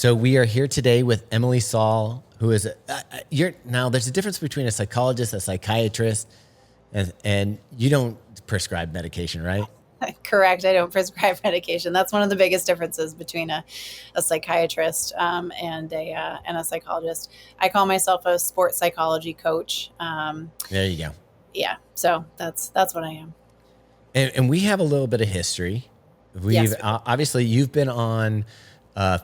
So we are here today with Emily Saul, who is now. There's a difference between a psychologist, a psychiatrist, and you don't prescribe medication, right? Correct. I don't prescribe medication. That's one of the biggest differences between a psychiatrist and a psychologist. I call myself a sports psychology coach. There you go. Yeah, so that's what I am. And we have a little bit of history. We've Yes. obviously you've been on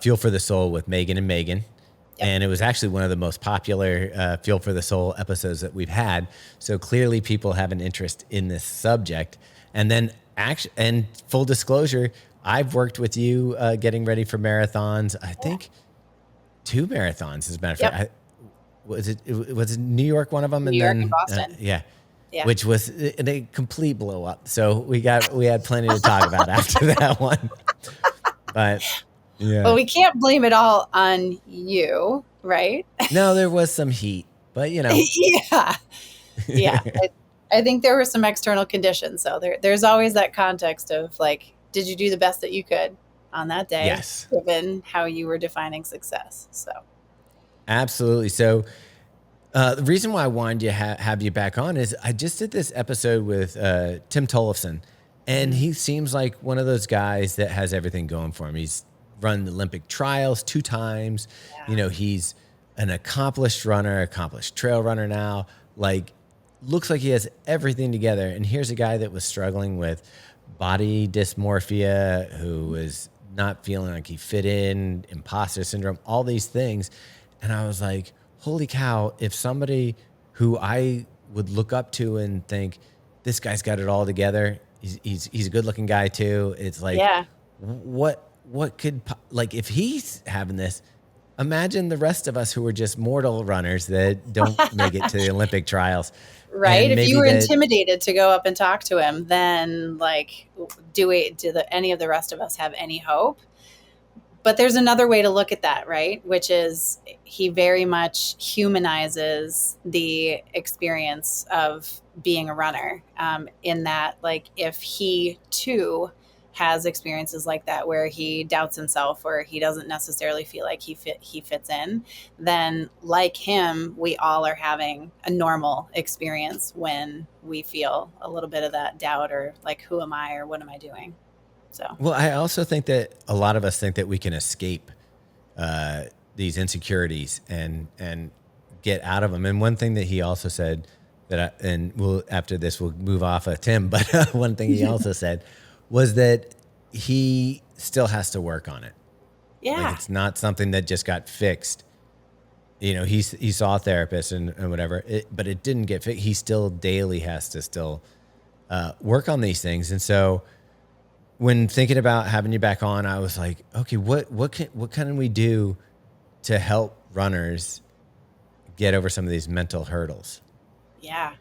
Fuel for the Soul with Megan and Megan. Yep. And it was actually one of the most popular Fuel for the Soul episodes that we've had. So clearly people have an interest in this subject. And then and full disclosure, I've worked with you getting ready for marathons. I think 2 marathons, as a matter of fact. Was it New York, one of them? New York and Boston. Yeah. Yeah. Which was a complete blow up. So we had plenty to talk about after that one. But yeah. Well, we can't blame it all on you, right? No, there was some heat, but Yeah. Yeah. I think there were some external conditions. So there's always that context of like, did you do the best that you could on that day? Yes. Given how you were defining success. So. Absolutely. So the reason why I wanted to have you back on is I just did this episode with Tim Tollefson, and he seems like one of those guys that has everything going for him. He's run the Olympic trials 2 times. Yeah. He's an accomplished runner, accomplished trail runner now. Like, looks like he has everything together. And here's a guy that was struggling with body dysmorphia, who was not feeling like he fit in, imposter syndrome, all these things. And I was like, holy cow, if somebody who I would look up to and think, this guy's got it all together, he's a good looking guy too. It's like, yeah. What could, like, if he's having this, imagine the rest of us who are just mortal runners that don't make it to the Olympic trials. Right. If you were intimidated to go up and talk to him, then like, do any of the rest of us have any hope? But there's another way to look at that, right? Which is he very much humanizes the experience of being a runner, in that, like, if he too has experiences like that where he doubts himself or he doesn't necessarily feel like he fits in, then like him, we all are having a normal experience when we feel a little bit of that doubt or like, who am I or what am I doing? So, well, I also think that a lot of us think that we can escape these insecurities and get out of them. And one thing that he also said after this we'll move off of Tim, but one thing he also said was that he still has to work on it. Yeah, like, it's not something that just got fixed. He saw a therapist and whatever, but it didn't get fixed. He still daily has to still work on these things. And so, when thinking about having you back on, I was like, okay, what can we do to help runners get over some of these mental hurdles? Yeah.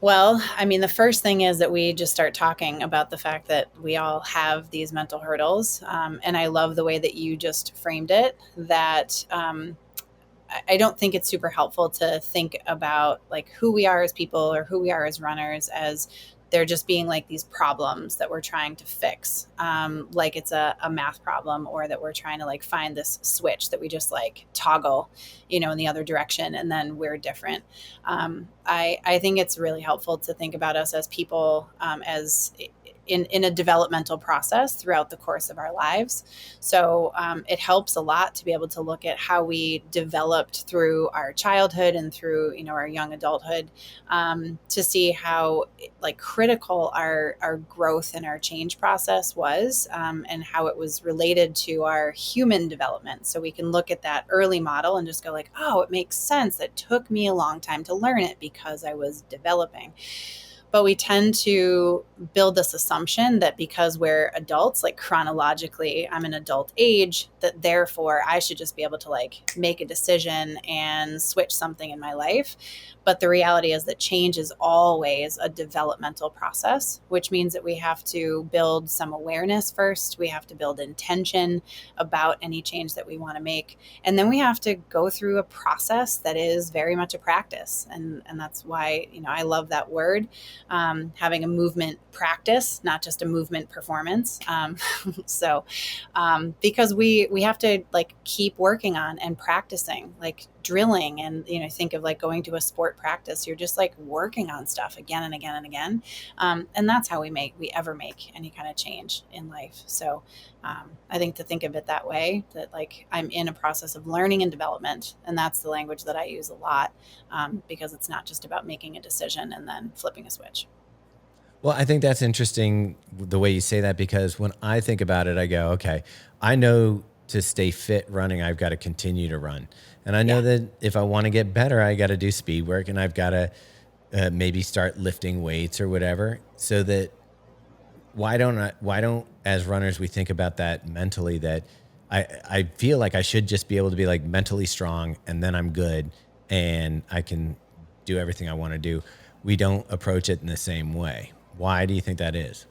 Well, I mean, the first thing is that we just start talking about the fact that we all have these mental hurdles. And I love the way that you just framed it, that I don't think it's super helpful to think about like who we are as people or who we are as runners as they're just being like these problems that we're trying to fix. Like it's a math problem, or that we're trying to like find this switch that we just like toggle, in the other direction, and then we're different. I think it's really helpful to think about us as people, as in a developmental process throughout the course of our lives. So it helps a lot to be able to look at how we developed through our childhood and through, our young adulthood, to see how like critical our growth and our change process was, and how it was related to our human development. So we can look at that early model and just go like, oh, it makes sense. It took me a long time to learn it because I was developing. But we tend to build this assumption that because we're adults, like chronologically, I'm an adult age, that therefore I should just be able to like make a decision and switch something in my life. But the reality is that change is always a developmental process, which means that we have to build some awareness first. We have to build intention about any change that we want to make. And then we have to go through a process that is very much a practice. And that's why, I love that word. having a movement practice, not just a movement performance. So because we have to like keep working on and practicing, like drilling, and think of like going to a sport practice. You're just like working on stuff again and again and again, and that's how we ever make any kind of change in life. So I think to think of it that way, that like I'm in a process of learning and development, and that's the language that I use a lot, because it's not just about making a decision and then flipping a switch. Well, I think that's interesting the way you say that, because when I think about it, I go, okay, I know to stay fit running, I've got to continue to run. And I know Yeah. that if I want to get better, I got to do speed work, and I've got to maybe start lifting weights or whatever. So that why don't, as runners, we think about that mentally, that I feel like I should just be able to be like mentally strong, and then I'm good and I can do everything I want to do. We don't approach it in the same way. Why do you think that is?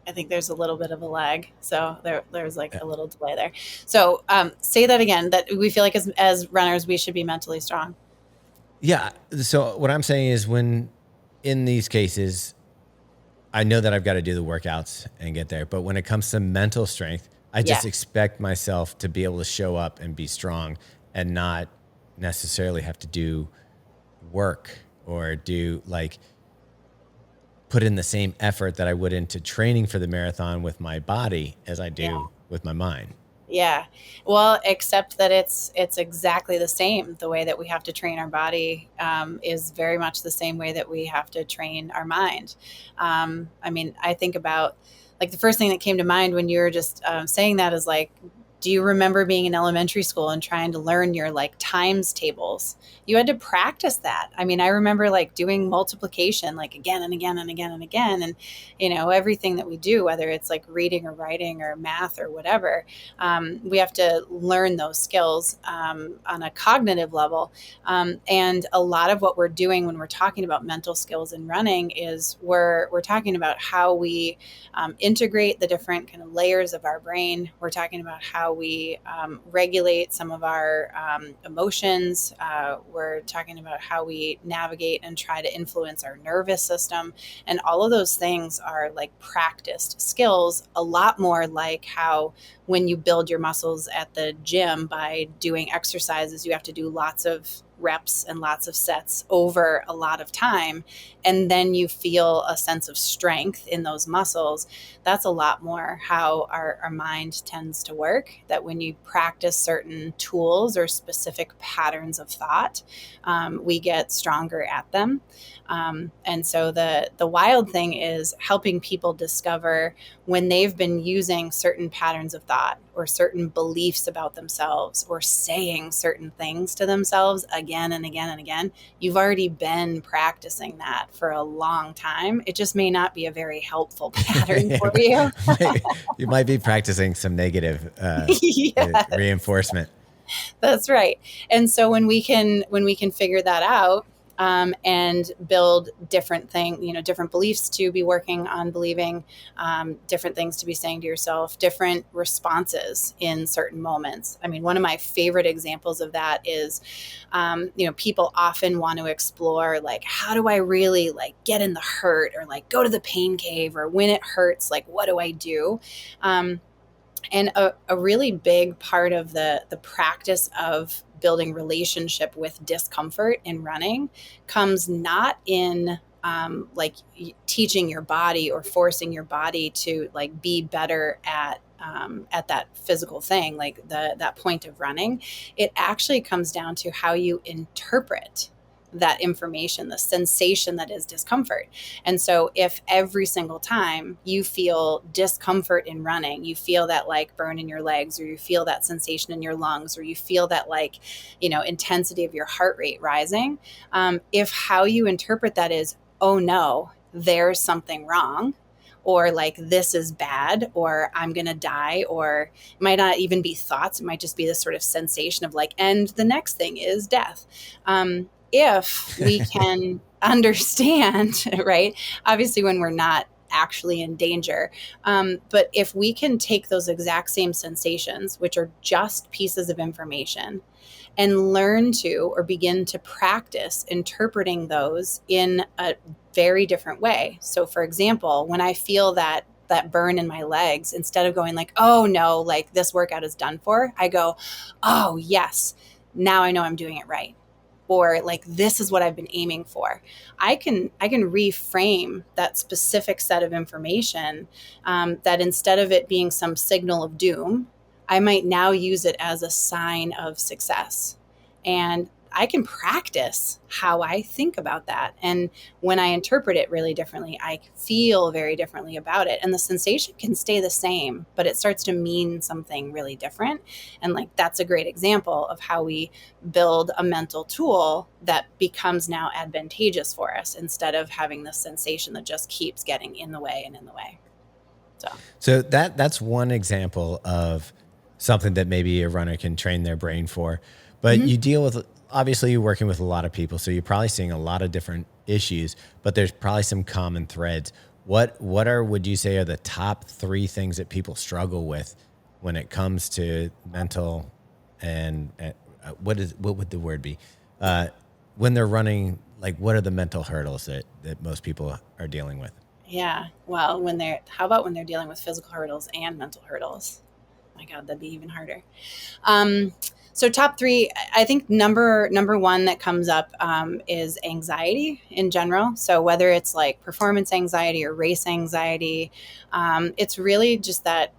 I think there's a little bit of a lag, so there's like a little delay there. So say that again. That we feel like as runners we should be mentally strong. Yeah. So what I'm saying is, when in these cases, I know that I've got to do the workouts and get there. But when it comes to mental strength, I Yeah. just expect myself to be able to show up and be strong and not necessarily have to do work or do like put in the same effort that I would into training for the marathon with my body as I Yeah. do with my mind. Yeah. Well, except that it's exactly the same. The way that we have to train our body is very much the same way that we have to train our mind. I mean, I think about like the first thing that came to mind when you were just saying that is like, do you remember being in elementary school and trying to learn your like times tables? You had to practice that. I mean, I remember like doing multiplication like again and again and again and again. And, everything that we do, whether it's like reading or writing or math or whatever, we have to learn those skills on a cognitive level. And a lot of what we're doing when we're talking about mental skills in running is we're talking about how we integrate the different kind of layers of our brain. We're talking about how we regulate some of our emotions. We're talking about how we navigate and try to influence our nervous system. And all of those things are like practiced skills, a lot more like how when you build your muscles at the gym by doing exercises, you have to do lots of reps and lots of sets over a lot of time, and then you feel a sense of strength in those muscles. That's a lot more how our mind tends to work, that when you practice certain tools or specific patterns of thought, we get stronger at them. And so the wild thing is helping people discover when they've been using certain patterns of thought or certain beliefs about themselves or saying certain things to themselves again and again and again. You've already been practicing that for a long time. It just may not be a very helpful pattern for you. You might be practicing some negative Yeah, reinforcement. that's right. And so when we can figure that out, and build different different beliefs to be working on believing, different things to be saying to yourself, different responses in certain moments. I mean, one of my favorite examples of that is, people often want to explore like, how do I really like get in the hurt or like go to the pain cave, or when it hurts, like, what do I do? And a really big part of the practice of building relationship with discomfort in running comes not in like teaching your body or forcing your body to like be better at that physical thing, like that point of running. It actually comes down to how you interpret that information, the sensation that is discomfort. And so if every single time you feel discomfort in running, you feel that like burn in your legs, or you feel that sensation in your lungs, or you feel that like, intensity of your heart rate rising, if how you interpret that is, oh no, there's something wrong, or like this is bad, or I'm going to die, or it might not even be thoughts. It might just be this sort of sensation of like, and the next thing is death. If we can understand, right? Obviously, when we're not actually in danger. But if we can take those exact same sensations, which are just pieces of information, and learn to or begin to practice interpreting those in a very different way. So for example, when I feel that burn in my legs, instead of going like, oh no, like this workout is done for, I go, oh yes, now I know I'm doing it right. Or like, this is what I've been aiming for. I can reframe that specific set of information, that instead of it being some signal of doom, I might now use it as a sign of success. And I can practice how I think about that. And when I interpret it really differently, I feel very differently about it. And the sensation can stay the same, but it starts to mean something really different. And like, that's a great example of how we build a mental tool that becomes now advantageous for us instead of having this sensation that just keeps getting in the way and in the way. So that's one example of something that maybe a runner can train their brain for. But Mm-hmm. you deal with, obviously you're working with a lot of people, so you're probably seeing a lot of different issues, but there's probably some common threads. Would you say are the top 3 things that people struggle with when it comes to mental and what would the word be? When they're running, like what are the mental hurdles that most people are dealing with? Yeah. Well, how about when they're dealing with physical hurdles and mental hurdles? My God, that'd be even harder. Um, so top 3, I think number one that comes up is anxiety in general. So whether it's like performance anxiety or race anxiety, it's really just that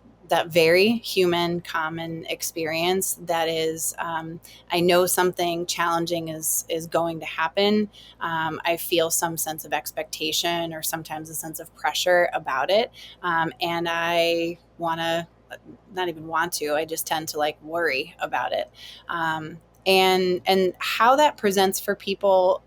very human common experience that is, I know something challenging is going to happen. I feel some sense of expectation or sometimes a sense of pressure about it. And I want to not even want to, I just tend to like worry about it. And how that presents for people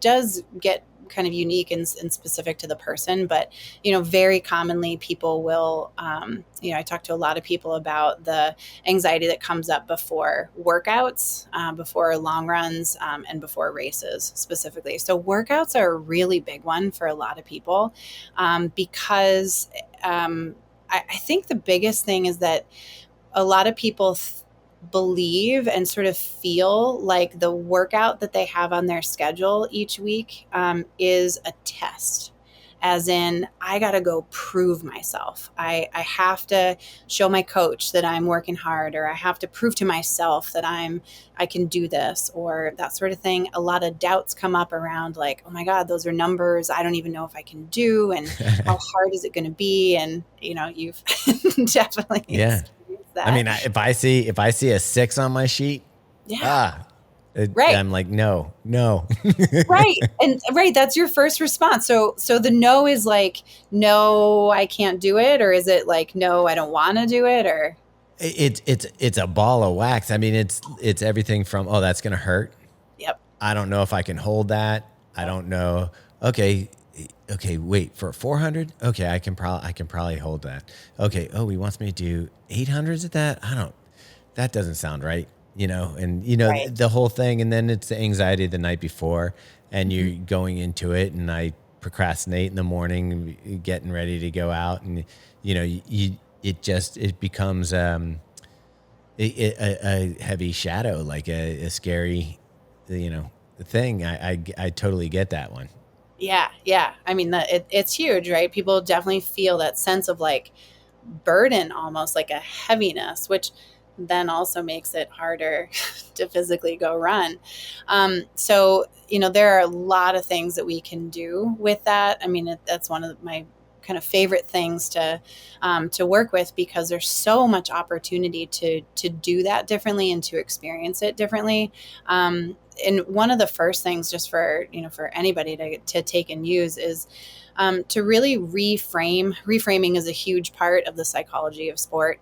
does get kind of unique and specific to the person. But, very commonly people will, I talk to a lot of people about the anxiety that comes up before workouts, before long runs, and before races specifically. So workouts are a really big one for a lot of people, because I think the biggest thing is that a lot of people believe and sort of feel like the workout that they have on their schedule each week is a test. As in, I got to go prove myself. I have to show my coach that I'm working hard, or I have to prove to myself that I can do this, or that sort of thing. A lot of doubts come up around like, oh my God, those are numbers I don't even know if I can do, and how hard is it going to be? And you've definitely Yeah. experienced that. I mean, if I see a 6 on my sheet, Yeah. Right. I'm like, no. Right. And right, that's your first response. So the no is like, no, I can't do it, or is it like, no, I don't want to do it, or It's a ball of wax. I mean, it's everything from, oh, that's gonna hurt. yep. I don't know if I can hold that. I don't know. Okay, wait, for 400. Okay, I can probably hold that. Okay. Oh, he wants me to do 800s at that. That doesn't sound right. And Right. the whole thing, and then it's the anxiety the night before, and Mm-hmm. you're going into it, and I procrastinate in the morning, getting ready to go out, and it becomes a heavy shadow, like a scary, thing. I totally get that one. Yeah. Yeah. I mean, it's huge, right? People definitely feel that sense of like burden, almost like a heaviness, which then also makes it harder to physically go run. So, there are a lot of things that we can do with that. I mean, that's one of my kind of favorite things to work with, because there's so much opportunity to do that differently and to experience it differently. And one of the first things, just for anybody to take and use, is to really reframe. Reframing is a huge part of the psychology of sport.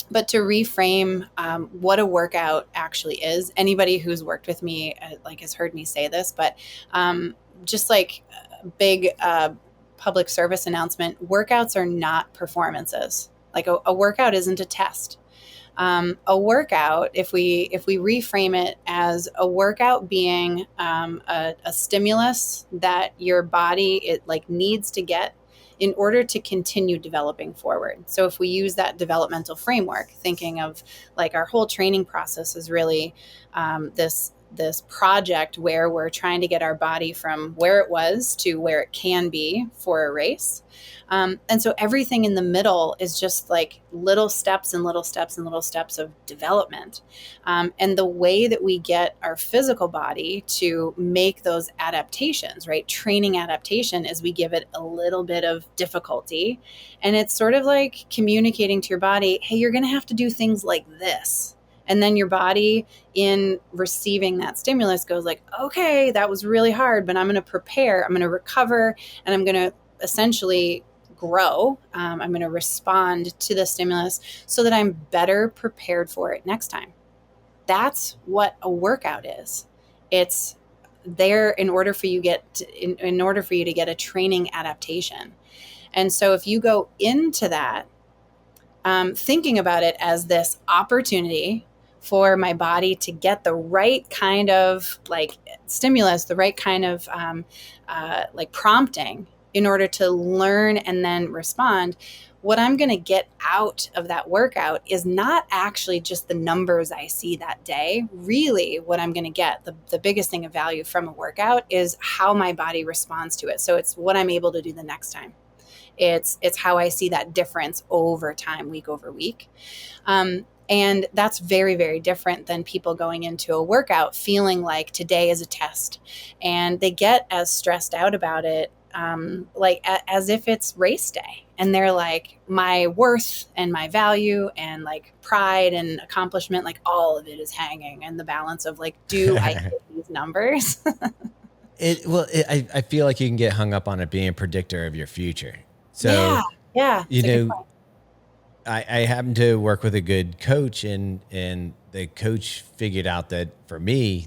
But to reframe what a workout actually is. Anybody who's worked with me has heard me say this, but just like a big public service announcement, workouts are not performances. Like a workout isn't a test. A workout, if we reframe it as a workout being a stimulus that your body needs to get in order to continue developing forward. So if we use that developmental framework, thinking of like our whole training process is really this project where we're trying to get our body from where it was to where it can be for a race. And so everything in the middle is just like little steps and little steps and little steps of development. And the way that we get our physical body to make those adaptations, right? Training adaptation is we give it a little bit of difficulty. And it's sort of like communicating to your body, hey, you're going to have to do things like this. And then your body, in receiving that stimulus, goes like, okay, that was really hard, but I'm going to prepare, I'm going to recover, and I'm going to essentially grow. I'm going to respond to the stimulus so that I'm better prepared for it next time. That's what a workout is. It's there in order for you in order for you to get a training adaptation. And so if you go into that thinking about it as this opportunity for my body to get the right kind of like stimulus, the right kind of like prompting in order to learn and then respond, what I'm going to get out of that workout is not actually just the numbers I see that day. Really, what I'm going to get, the biggest thing of value from a workout is how my body responds to it. So it's what I'm able to do the next time. It's how I see that difference over time, week over week. And that's very, very different than people going into a workout feeling like today is a test. And they get as stressed out about it like as if it's race day. And they're like, my worth and my value and like pride and accomplishment, like all of it is hanging in the balance of like, do I hit these numbers? I feel like you can get hung up on it being a predictor of your future. So, yeah, you know, I happen to work with a good coach, and the coach figured out that for me,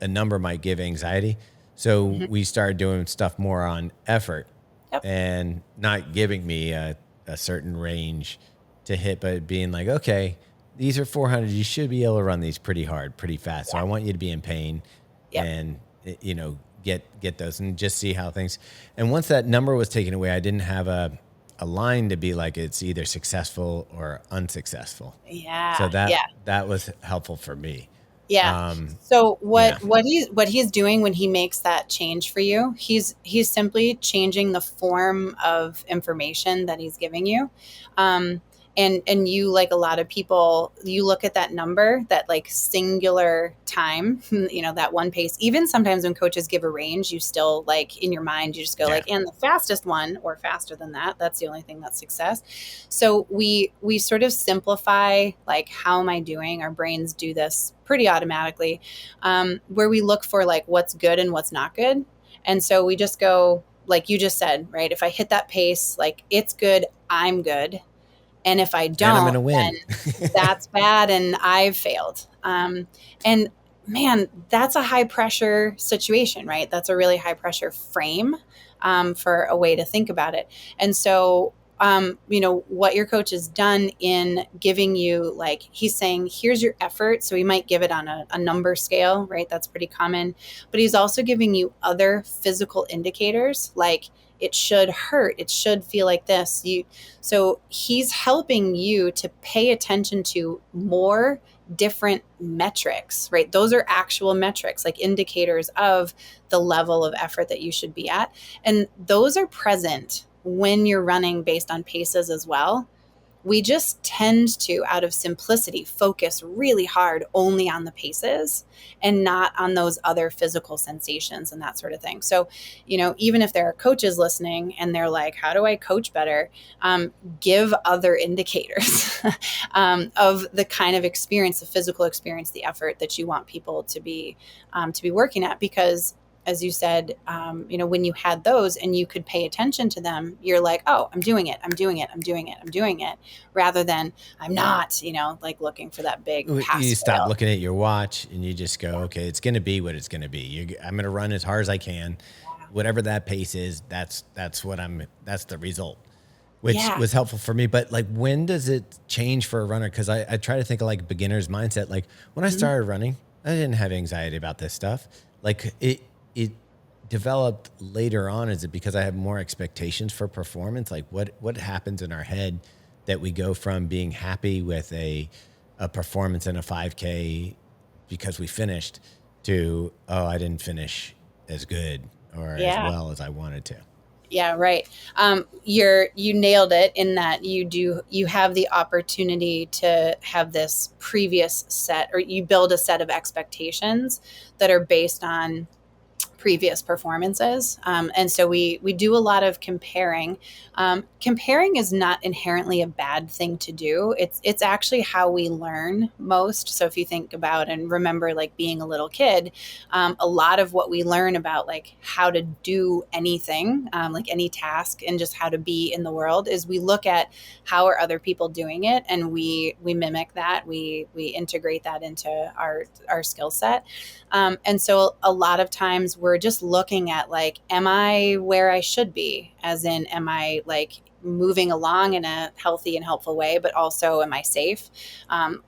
a number might give anxiety. So we started doing stuff more on effort and not giving me a certain range to hit, but being like, okay, these are 400. You should be able to run these pretty hard, pretty fast. So I want you to be in pain and, you know, get those and just see how things. And once that number was taken away, I didn't have a line to be like, it's either successful or unsuccessful. Yeah. So that was helpful for me. Yeah. So what he's doing when he makes that change for you, he's simply changing the form of information that he's giving you. And you, like a lot of people, you look at that number, that like singular time, you know, that one pace. Even sometimes when coaches give a range, you still like in your mind, you just go like, and the fastest one or faster than that, that's the only thing that's success. So we sort of simplify like, how am I doing? Our brains do this pretty automatically, where we look for like what's good and what's not good. And so we just go, like you just said, right? If I hit that pace, like it's good, I'm good. And if I don't, I'm gonna win. then that's bad and I've failed. And man, that's a high pressure situation, right? That's a really high pressure frame for a way to think about it. And so, you know, what your coach has done in giving you, like, he's saying, here's your effort. So he might give it on a number scale, right? That's pretty common. But he's also giving you other physical indicators, like it should hurt. It should feel like this. So he's helping you to pay attention to more different metrics, right? Those are actual metrics, like indicators of the level of effort that you should be at. And those are present when you're running based on paces as well. We just tend to, out of simplicity, focus really hard only on the paces and not on those other physical sensations and that sort of thing. So, you know, even if there are coaches listening and they're like, how do I coach better? Give other indicators of the kind of experience, the physical experience, the effort that you want people to be working at. Because as you said, you know, when you had those and you could pay attention to them, you're like, oh, I'm doing it, rather than I'm not, you know, like looking for that big pass. You stop looking at your watch and you just go, okay, it's going to be what it's going to be. I'm going to run as hard as I can. Whatever that pace is, that's the result, which was helpful for me. But like, when does it change for a runner? Cause I try to think of like beginner's mindset. Like when I started running, I didn't have anxiety about this stuff. Like it developed later on? Is it because I have more expectations for performance? Like what happens in our head that we go from being happy with a performance in a 5K because we finished to, oh, I didn't finish as good or as Yeah. well as I wanted to. Yeah, right. You nailed it in that you have the opportunity to have this previous set, or you build a set of expectations that are based on previous performances. And so we do a lot of comparing. Comparing is not inherently a bad thing to do. It's actually how we learn most. So if you think about and remember like being a little kid, a lot of what we learn about like how to do anything, like any task, and just how to be in the world is we look at how are other people doing it, and we mimic that. We integrate that into our skill set. And so a lot of times we're just looking at like, am I where I should be? As in, am I like moving along in a healthy and helpful way, but also am I safe?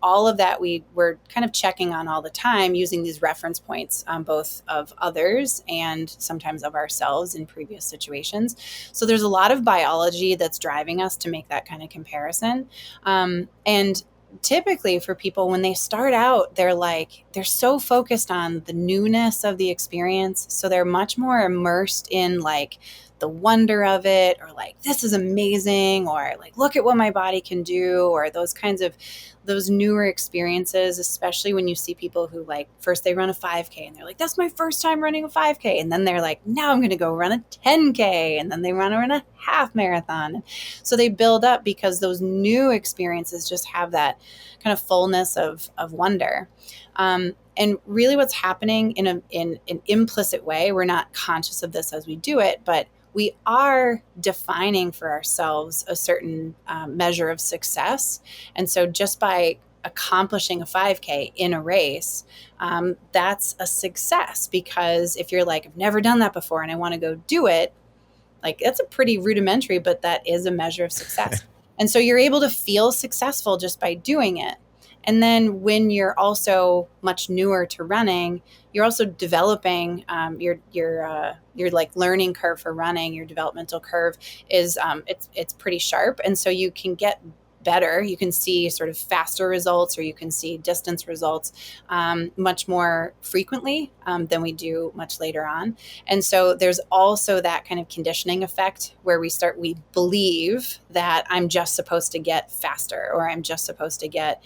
All of that we're kind of checking on all the time using these reference points, both of others and sometimes of ourselves in previous situations. So there's a lot of biology that's driving us to make that kind of comparison. And typically for people when they start out, they're so focused on the newness of the experience, so they're much more immersed in like the wonder of it, or like, this is amazing, or like, look at what my body can do, or those newer experiences, especially when you see people who like first they run a 5K and they're like, that's my first time running a 5K, and then they're like, now I'm going to go run a 10K, and then they run a half marathon. So they build up because those new experiences just have that kind of fullness of wonder. And really what's happening in an implicit way, we're not conscious of this as we do it, but we are defining for ourselves a certain measure of success. And so just by accomplishing a 5K in a race, that's a success, because if you're like, I've never done that before and I want to go do it, like that's a pretty rudimentary, but that is a measure of success. And so you're able to feel successful just by doing it. And then when you're also much newer to running, you're also developing your like learning curve for running. Your developmental curve is it's pretty sharp, and so you can get better. You can see sort of faster results, or you can see distance results much more frequently than we do much later on. And so there's also that kind of conditioning effect where we believe that I'm just supposed to get faster, or I'm just supposed to get,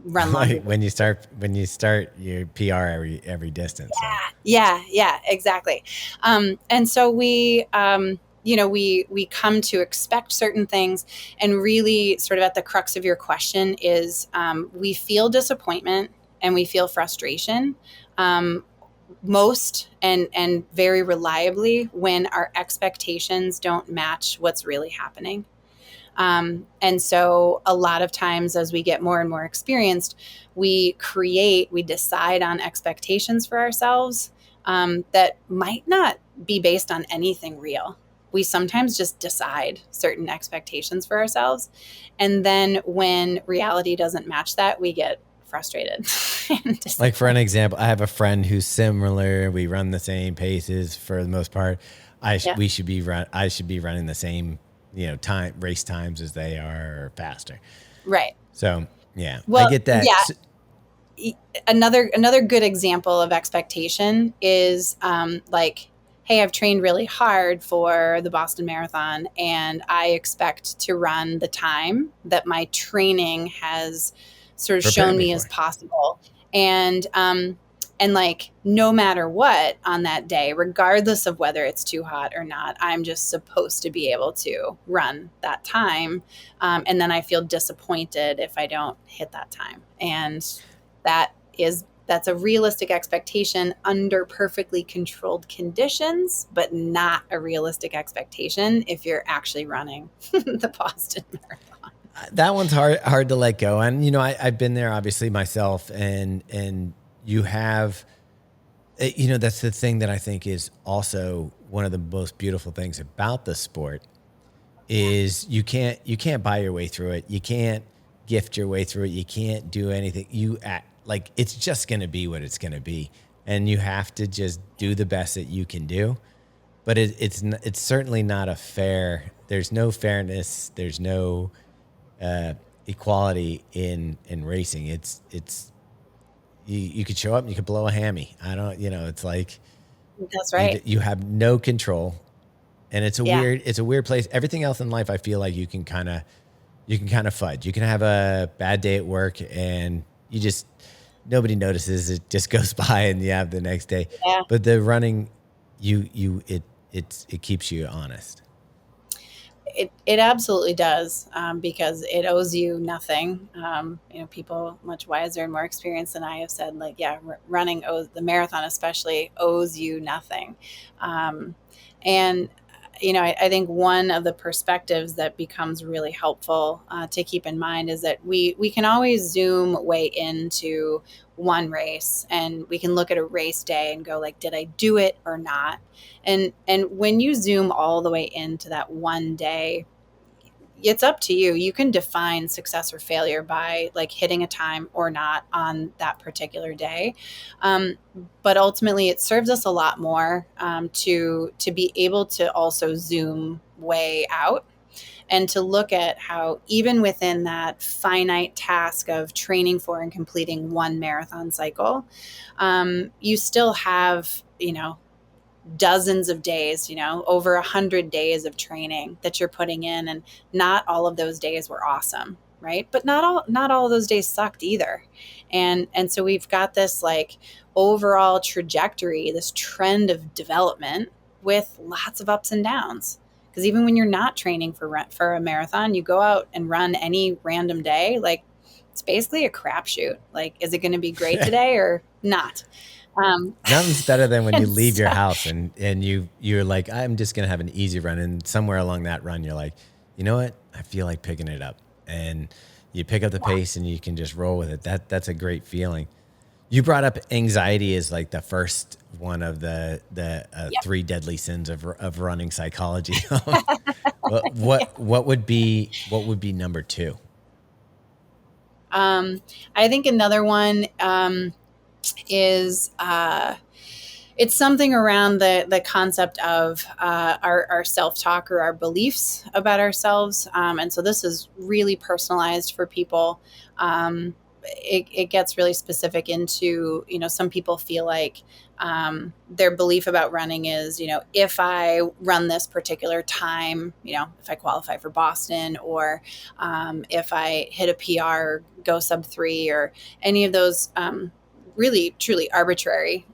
run longer. Like when you start your PR every distance. Yeah, exactly. And so we come to expect certain things, and really sort of at the crux of your question is we feel disappointment and we feel frustration most and very reliably when our expectations don't match what's really happening. And so a lot of times as we get more and more experienced, we decide on expectations for ourselves that might not be based on anything real. We sometimes just decide certain expectations for ourselves. And then when reality doesn't match that, we get frustrated. Like for an example, I have a friend who's similar. We run the same paces for the most part. I should be running the same, race times as they are, or faster. Right. So yeah, well, I get that. Yeah. Another good example of expectation is like, hey, I've trained really hard for the Boston Marathon, and I expect to run the time that my training has sort of shown me as possible. And like, no matter what on that day, regardless of whether it's too hot or not, I'm just supposed to be able to run that time. And then I feel disappointed if I don't hit that time. And that's a realistic expectation under perfectly controlled conditions, but not a realistic expectation if you're actually running the Boston Marathon. That one's hard to let go. And, I've been there obviously myself, and you have, that's the thing that I think is also one of the most beautiful things about the sport is you can't buy your way through it. You can't gift your way through it. You can't do anything. It's just going to be what it's going to be. And you have to just do the best that you can do. but it's certainly not a fair. There's no fairness. There's no equality in racing. It's you could show up and you could blow a hammy. I don't, it's like That's right. you have no control, and Yeah. it's a weird place. Everything else in life, I feel like you can kind of fudge. You can have a bad day at work, and you just nobody notices. It just goes by, and you have the next day. Yeah. But the running, it keeps you honest. It absolutely does, because it owes you nothing. People much wiser and more experienced than I have said, like, yeah, running owes the marathon, especially, owes you nothing. And I think one of the perspectives that becomes really helpful to keep in mind is that we can always zoom way into one race, and we can look at a race day and go, like, did I do it or not? And when you zoom all the way into that one day, it's up to you. You can define success or failure by, like, hitting a time or not on that particular day. Um, but ultimately, it serves us a lot more, to be able to also zoom way out and to look at how, even within that finite task of training for and completing one marathon cycle, you still have, dozens of days, over 100 days of training that you're putting in, and not all of those days were awesome, right? But not all of those days sucked either. And so we've got this, like, overall trajectory, this trend of development with lots of ups and downs. Because even when you're not training for a marathon, you go out and run any random day, like, it's basically a crapshoot. Like, is it going to be great today or not? Um, Nothing's better than when you and leave your so, house and you're like, I'm just gonna have an easy run, and somewhere along that run, you're like, you know what? I feel like picking it up, and you pick up the yeah. pace, and you can just roll with it. That's a great feeling. You brought up anxiety as like the first one of the Yep. three deadly sins of running psychology. What would be number two? Um, I think another one, is, it's something around the concept of, our self talk or our beliefs about ourselves. And so this is really personalized for people. It gets really specific into, some people feel like, their belief about running is, if I run this particular time, if I qualify for Boston, or if I hit a PR, go sub 3, or any of those, really truly arbitrary,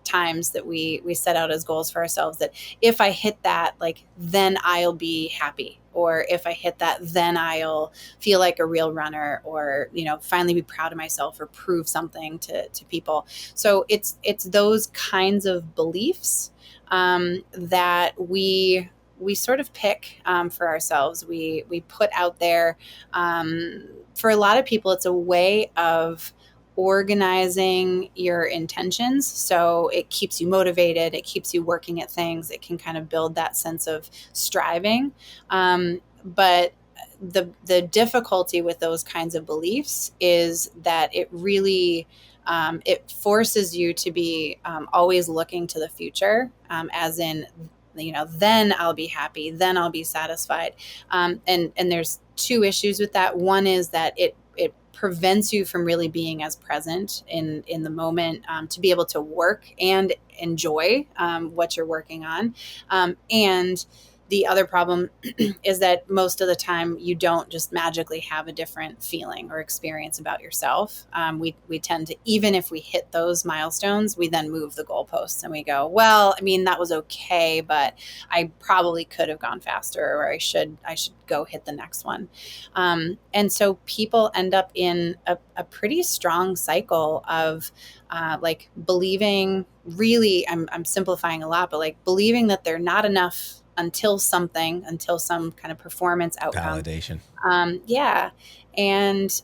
times that we set out as goals for ourselves, that if I hit that, like, then I'll be happy, or if I hit that, then I'll feel like a real runner, or finally be proud of myself or prove something to people. So it's those kinds of beliefs, that we sort of pick, for ourselves. We put out there. For a lot of people, it's a way of organizing your intentions. So it keeps you motivated, it keeps you working at things, it can kind of build that sense of striving. But the difficulty with those kinds of beliefs is that it really, it forces you to be, always looking to the future, as in, then I'll be happy, then I'll be satisfied. And there's two issues with that. One is that it prevents you from really being as present in the moment, to be able to work and enjoy, what you're working on. And the other problem is that most of the time you don't just magically have a different feeling or experience about yourself. We tend to, even if we hit those milestones, we then move the goalposts and we go, well, I mean, that was okay, but I probably could have gone faster, or I should go hit the next one. And so people end up in a pretty strong cycle of, like, believing, really, I'm simplifying a lot, but, like, believing that they're not enough until some kind of performance outcome. Validation. Yeah. And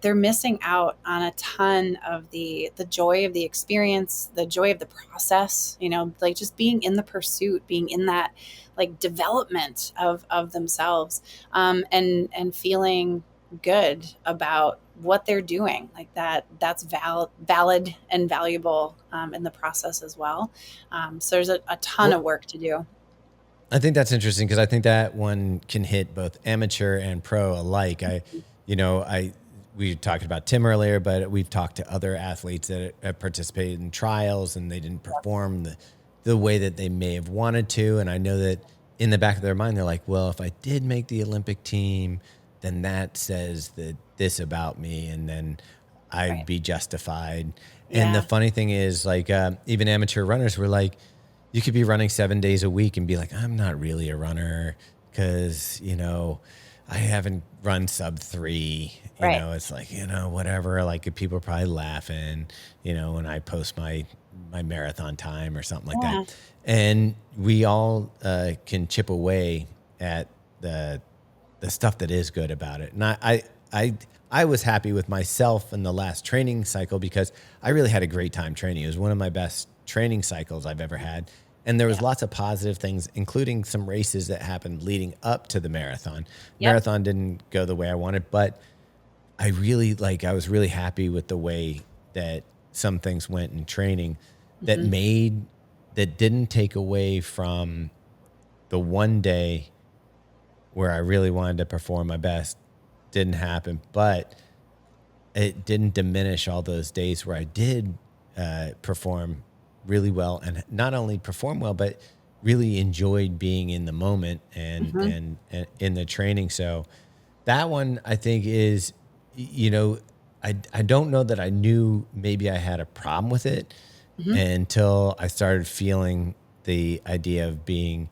they're missing out on a ton of the joy of the experience, the joy of the process, like, just being in the pursuit, being in that, like, development of themselves, and feeling good about what they're doing, like that's valid and valuable in the process as well. So there's a ton Well, of work to do. I think that's interesting because I think that one can hit both amateur and pro alike. You know, we talked about Tim earlier, but we've talked to other athletes that have participated in trials and they didn't perform the way that they may have wanted to. And I know that in the back of their mind, they're like, well, if I did make the Olympic team, then that says that this about me, and then I'd Right. be justified. And the Yeah. funny thing is, like, even amateur runners were like, you could be running 7 days a week and be like, I'm not really a runner because, you know, I haven't run sub 3. You Right. know, it's like, you know, whatever. Like people are probably laughing, you know, when I post my marathon time or something like that. Yeah. And we all can chip away at the the stuff that is good about it. And I I was happy with myself in the last training cycle because I really had a great time training. It was one of my best training cycles I've ever had. And there was Yeah. lots of positive things, including some races that happened leading up to the marathon. Yep. Marathon didn't go the way I wanted, but I was really happy with the way that some things went in training that Hmm. that didn't take away from the one day where I really wanted to perform my best. Didn't happen, but it didn't diminish all those days where I did perform really well, and not only perform well, but really enjoyed being in the moment Hmm. and in the training. So that one I think is, you know, I don't know that I knew maybe I had a problem with it Hmm. until I started feeling the idea of being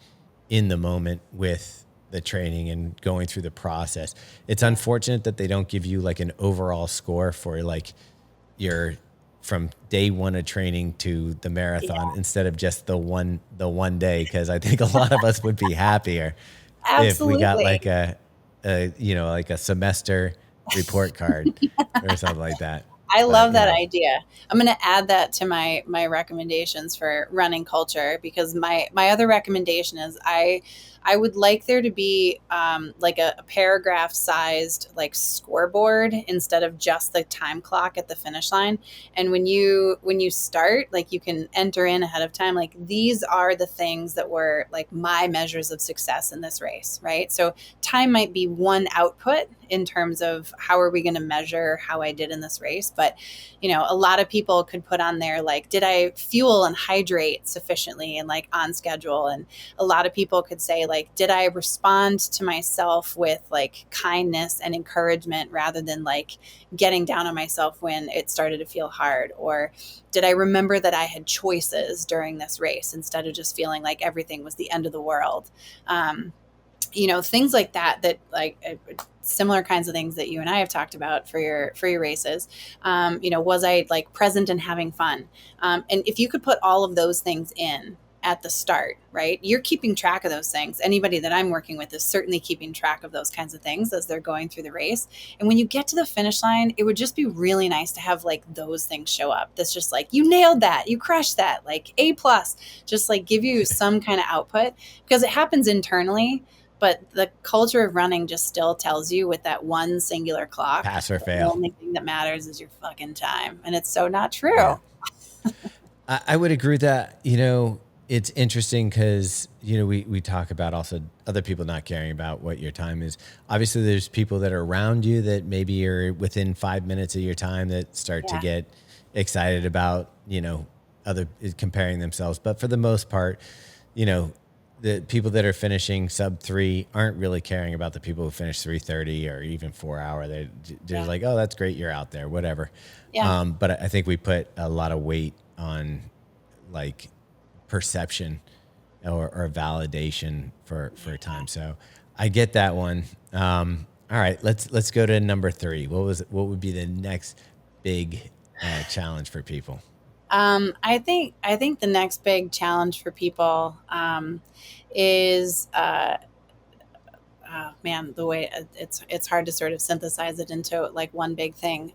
in the moment with the training and going through the process. It's Yeah. unfortunate that they don't give you like an overall score for like your from day one of training to the marathon Yeah. instead of just the one day, because I think a lot of us would be happier if we got Absolutely. like a you know, like a semester report card or something like that. I But love you that know, idea. I'm going to add that to my recommendations for running culture, because my other recommendation is I would like there to be like a paragraph sized like scoreboard instead of just the time clock at the finish line. And when you start, like you can enter in ahead of time, like these are the things that were like my measures of success in this race, right? So time might be one output in terms of how are we going to measure how I did in this race. But, a lot of people could put on there, like, did I fuel and hydrate sufficiently and like on schedule? And a lot of people could say, like, did I respond to myself with like kindness and encouragement rather than like getting down on myself when it started to feel hard? Or did I remember that I had choices during this race instead of just feeling like everything was the end of the world? Um, things like that, like similar kinds of things that you and I have talked about for your races. Was I like present and having fun? And if you could put all of those things in at the start, right, you're keeping track of those things. Anybody that I'm working with is certainly keeping track of those kinds of things as they're going through the race. And when you get to the finish line, it would just be really nice to have like those things show up. That's just like, you nailed that, you crushed that, like A+, just like give you some kind of output, because it happens internally. But the culture of running just still tells you with that one singular clock pass or that the fail. only thing that matters is your fucking time. And it's so not Yeah. true. I would agree with that. You know, it's interesting because, you know, we talk about also other people not caring about what your time is. Obviously, there's people that are around you that maybe you're within 5 minutes of your time that start to Yeah. get excited about, you know, other comparing themselves. But for the most part, you know, the people that are finishing sub 3 aren't really caring about the people who finish 3:30 or even 4 hour. They're Yeah. like, oh, that's great. You're out there, whatever. Yeah. But I think we put a lot of weight on like perception or validation for time. So I get that one. All right, let's go to number 3. What would be the next big challenge for people? I think the next big challenge for people is oh man, the way it's hard to sort of synthesize it into like one big thing.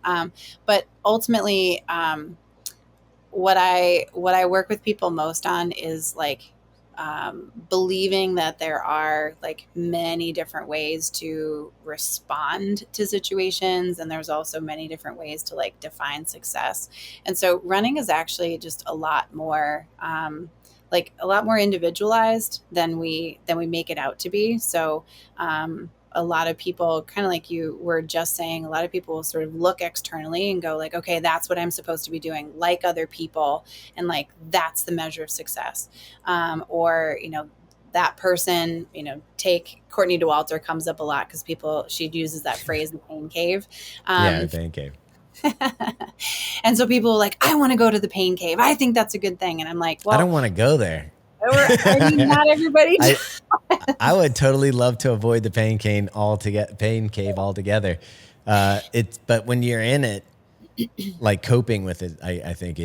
But ultimately, what I work with people most on is like believing that there are like many different ways to respond to situations, and there's also many different ways to like define success. And so running is actually just a lot more like a lot more individualized than we make it out to be. So a lot of people, kind of like you were just saying, a lot of people will sort of look externally and go like, okay, that's what I'm supposed to be doing, like other people, and like that's the measure of success. Or that person, take Courtney DeWalter comes up a lot because she uses that phrase, the pain cave. Yeah, the um, pain cave. and so people are like, I want to go to the pain cave, I think that's a good thing, and I'm like, I well, don't want to go there. I mean, not everybody I I would totally love to avoid the pain cave altogether. But when you're in it, like coping with it, I think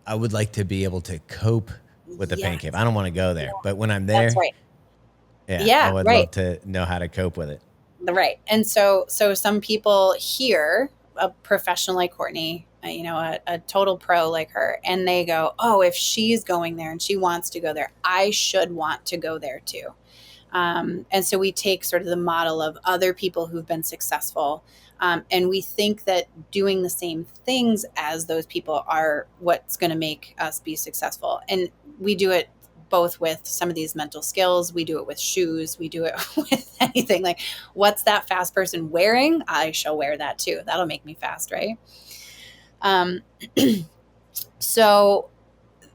I would like to be able to cope with the pain cave. Yes, I don't want to go there, but when I'm that's there, right. yeah, I Yeah, would right. love to know how to cope with it. Right. And so some people hear a professional like Courtney, a total pro like her, and they go, oh, if she's going there and she wants to go there, I should want to go there too. And so we take sort of the model of other people who've been successful, and we think that doing the same things as those people are what's going to make us be successful. And we do it both with some of these mental skills. We do it with shoes. We do it with anything. Like, what's that fast person wearing? I shall wear that too. That'll make me fast, right? Um, so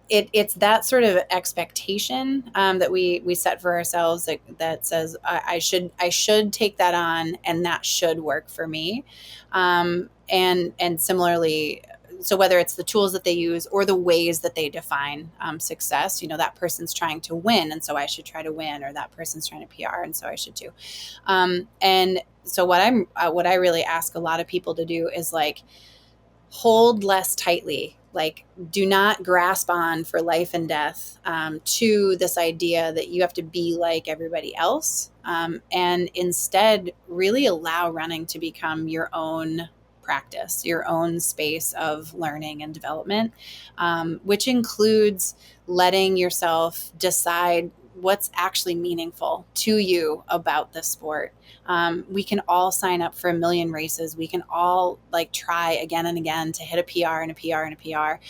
it's that sort of expectation that we set for ourselves that says I should take that on, and that should work for me. And similarly, so whether it's the tools that they use or the ways that they define success, that person's trying to win, and so I should try to win, or that person's trying to PR, and so I should too. And so what I really ask a lot of people to do is like hold less tightly, like do not grasp on for life and death to this idea that you have to be like everybody else, and instead really allow running to become your own practice, your own space of learning and development, which includes letting yourself decide what's actually meaningful to you about the sport. We can all sign up for a million races. We can all like try again and again to hit a PR and a PR and a PR.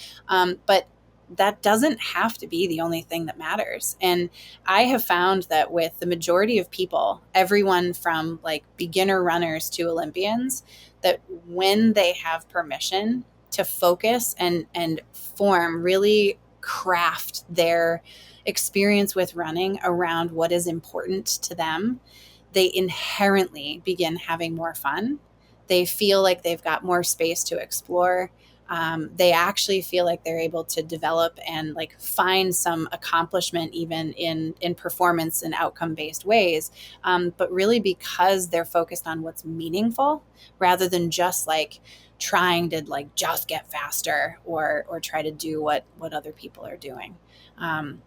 But that doesn't have to be the only thing that matters. And I have found that with the majority of people, everyone from like beginner runners to Olympians, that when they have permission to focus and form, really craft their experience with running around what is important to them, they inherently begin having more fun. They feel like they've got more space to explore. They actually feel like they're able to develop and like find some accomplishment even in performance and outcome based ways, but really because they're focused on what's meaningful rather than just like trying to like just get faster or try to do what other people are doing.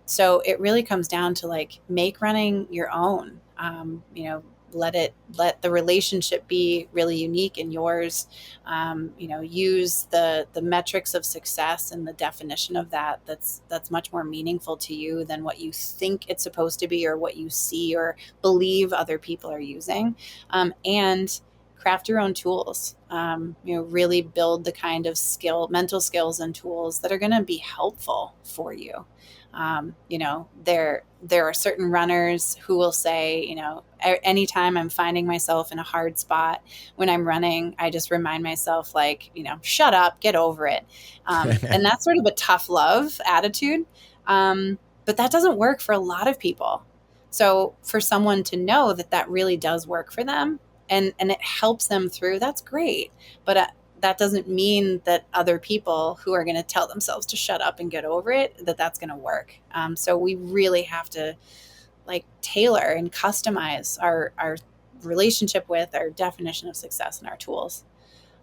So it really comes down to like make running your own. Let the relationship be really unique and yours. Use the metrics of success and the definition of that's much more meaningful to you than what you think it's supposed to be or what you see or believe other people are using. And craft your own tools. Really build the kind of mental skills and tools that are going to be helpful for you. There are certain runners who will say, anytime I'm finding myself in a hard spot when I'm running, I just remind myself like, shut up, get over it. And that's sort of a tough love attitude. But that doesn't work for a lot of people. So for someone to know that really does work for them and it helps them through, that's great. But that doesn't mean that other people who are going to tell themselves to shut up and get over it, that's going to work. So we really have to like tailor and customize our relationship with our definition of success and our tools,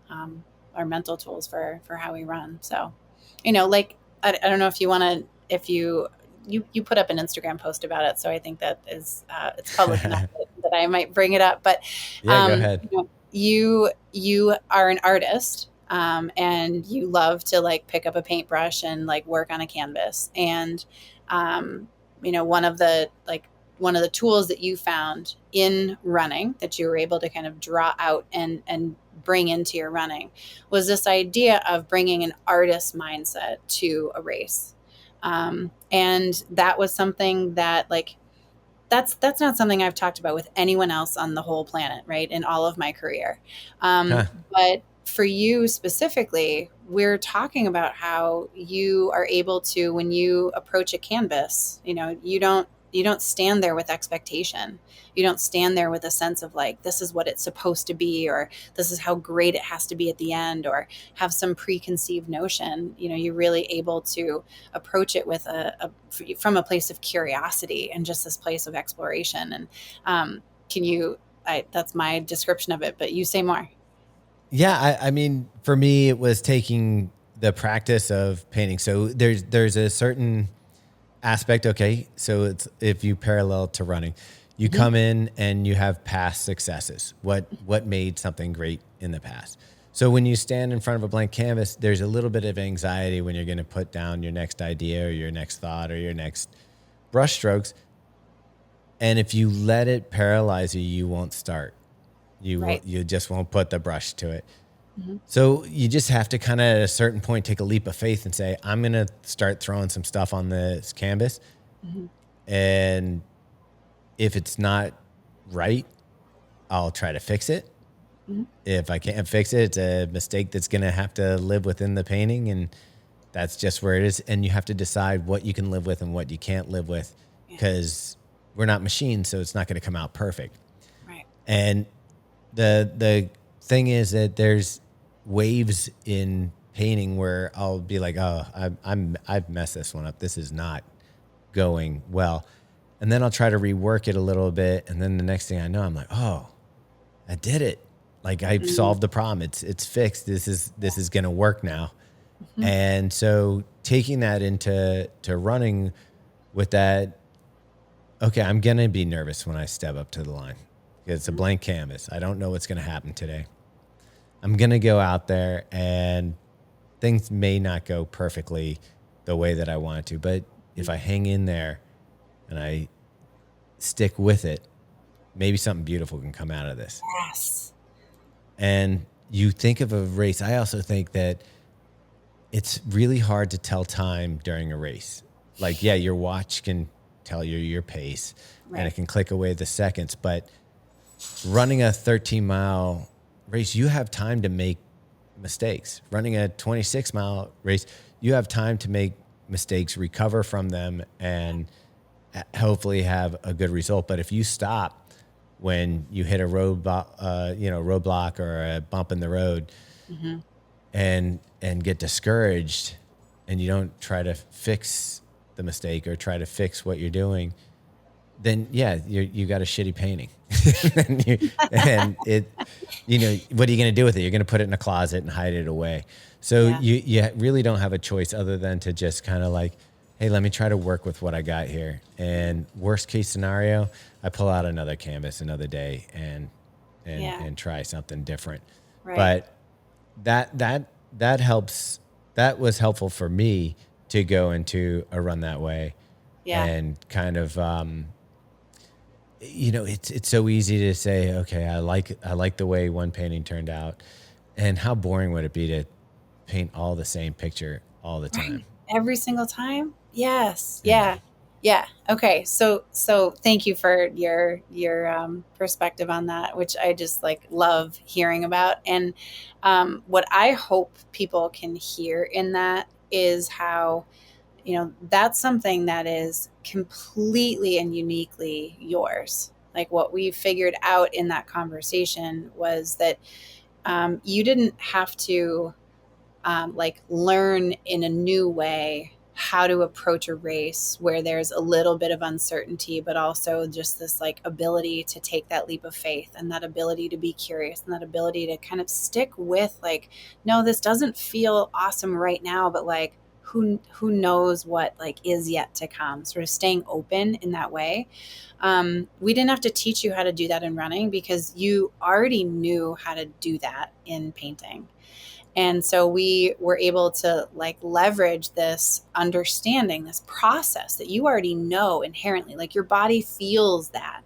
our mental tools for how we run. So, like, I don't know if you want to, if you put up an Instagram post about it. So I think that is, it's public enough that I might bring it up, but, Yeah, go ahead. you are an artist, and you love to like pick up a paintbrush and like work on a canvas. And, one of the tools that you found in running that you were able to kind of draw out and bring into your running was this idea of bringing an artist mindset to a race. And that was something that, like, that's not something I've talked about with anyone else on the whole planet, right? In all of my career. Huh. But for you specifically, we're talking about how you are able to, when you approach a canvas, you don't stand there with expectation. You don't stand there with a sense of like, this is what it's supposed to be, or this is how great it has to be at the end, or have some preconceived notion. You're really able to approach it with from a place of curiosity and just this place of exploration. And can you, that's my description of it, but you say more. Yeah, I mean, for me, it was taking the practice of painting. So there's a certain aspect. Okay, so it's if you parallel to running, you Mm-hmm. come in and you have past successes. What made something great in the past? So when you stand in front of a blank canvas, there's a little bit of anxiety when you're going to put down your next idea or your next thought or your next brushstrokes. And if you let it paralyze you, you won't start. Right. You just won't put the brush to it. Mm-hmm. So you just have to kind of at a certain point take a leap of faith and say, I'm going to start throwing some stuff on this canvas. Mm-hmm. And if it's not right, I'll try to fix it. Mm-hmm. If I can't fix it, it's a mistake that's going to have to live within the painting. And that's just where it is. And you have to decide what you can live with and what you can't live with, Yeah. because we're not machines. So it's not going to come out perfect. Right. And the thing is that there's waves in painting where I'll be like, oh, I've messed this one up. This is not going well. And then I'll try to rework it a little bit. And then the next thing I know, I'm like, oh, I did it. Like I've Mm-hmm. solved the problem. It's fixed. This is going to work now. Mm-hmm. And so taking that into running with that, okay, I'm going to be nervous when I step up to the line. It's a blank canvas. I don't know what's going to happen today. I'm going to go out there and things may not go perfectly the way that I want it to. But if I hang in there and I stick with it, maybe something beautiful can come out of this. Yes. And you think of a race. I also think that it's really hard to tell time during a race. Like, yeah, your watch can tell you your pace and Right. it can click away the seconds. But running a 13-mile race, you have time to make mistakes. Running a 26-mile race, you have time to make mistakes, recover from them, and hopefully have a good result. But if you stop when you hit a roadblock or a bump in the road, Mm-hmm. and get discouraged, and you don't try to fix the mistake or try to fix what you're doing, then yeah, you got a shitty painting. and it, what are you going to do with it? You're going to put it in a closet and hide it away. So Yeah. you really don't have a choice other than to just kind of like, hey, let me try to work with what I got here. And worst case scenario, I pull out another canvas another day and Yeah. and try something different. Right. But that helps. That was helpful for me to go into a run that way, Yeah. and kind of it's so easy to say, okay, I like the way one painting turned out, and how boring would it be to paint all the same picture all the time? Right. Every single time. Yes. Yeah. Yeah. Yeah. Okay. So thank you for your perspective on that, which I just like love hearing about. And what I hope people can hear in that is how, that's something that is completely and uniquely yours. Like what we figured out in that conversation was that you didn't have to like learn in a new way how to approach a race where there's a little bit of uncertainty, but also just this like ability to take that leap of faith and that ability to be curious and that ability to kind of stick with like, no, this doesn't feel awesome right now, but like, who knows what like is yet to come, sort of staying open in that way. We didn't have to teach you how to do that in running because you already knew how to do that in painting. And so we were able to like leverage this understanding, this process that you already know inherently, like your body feels that.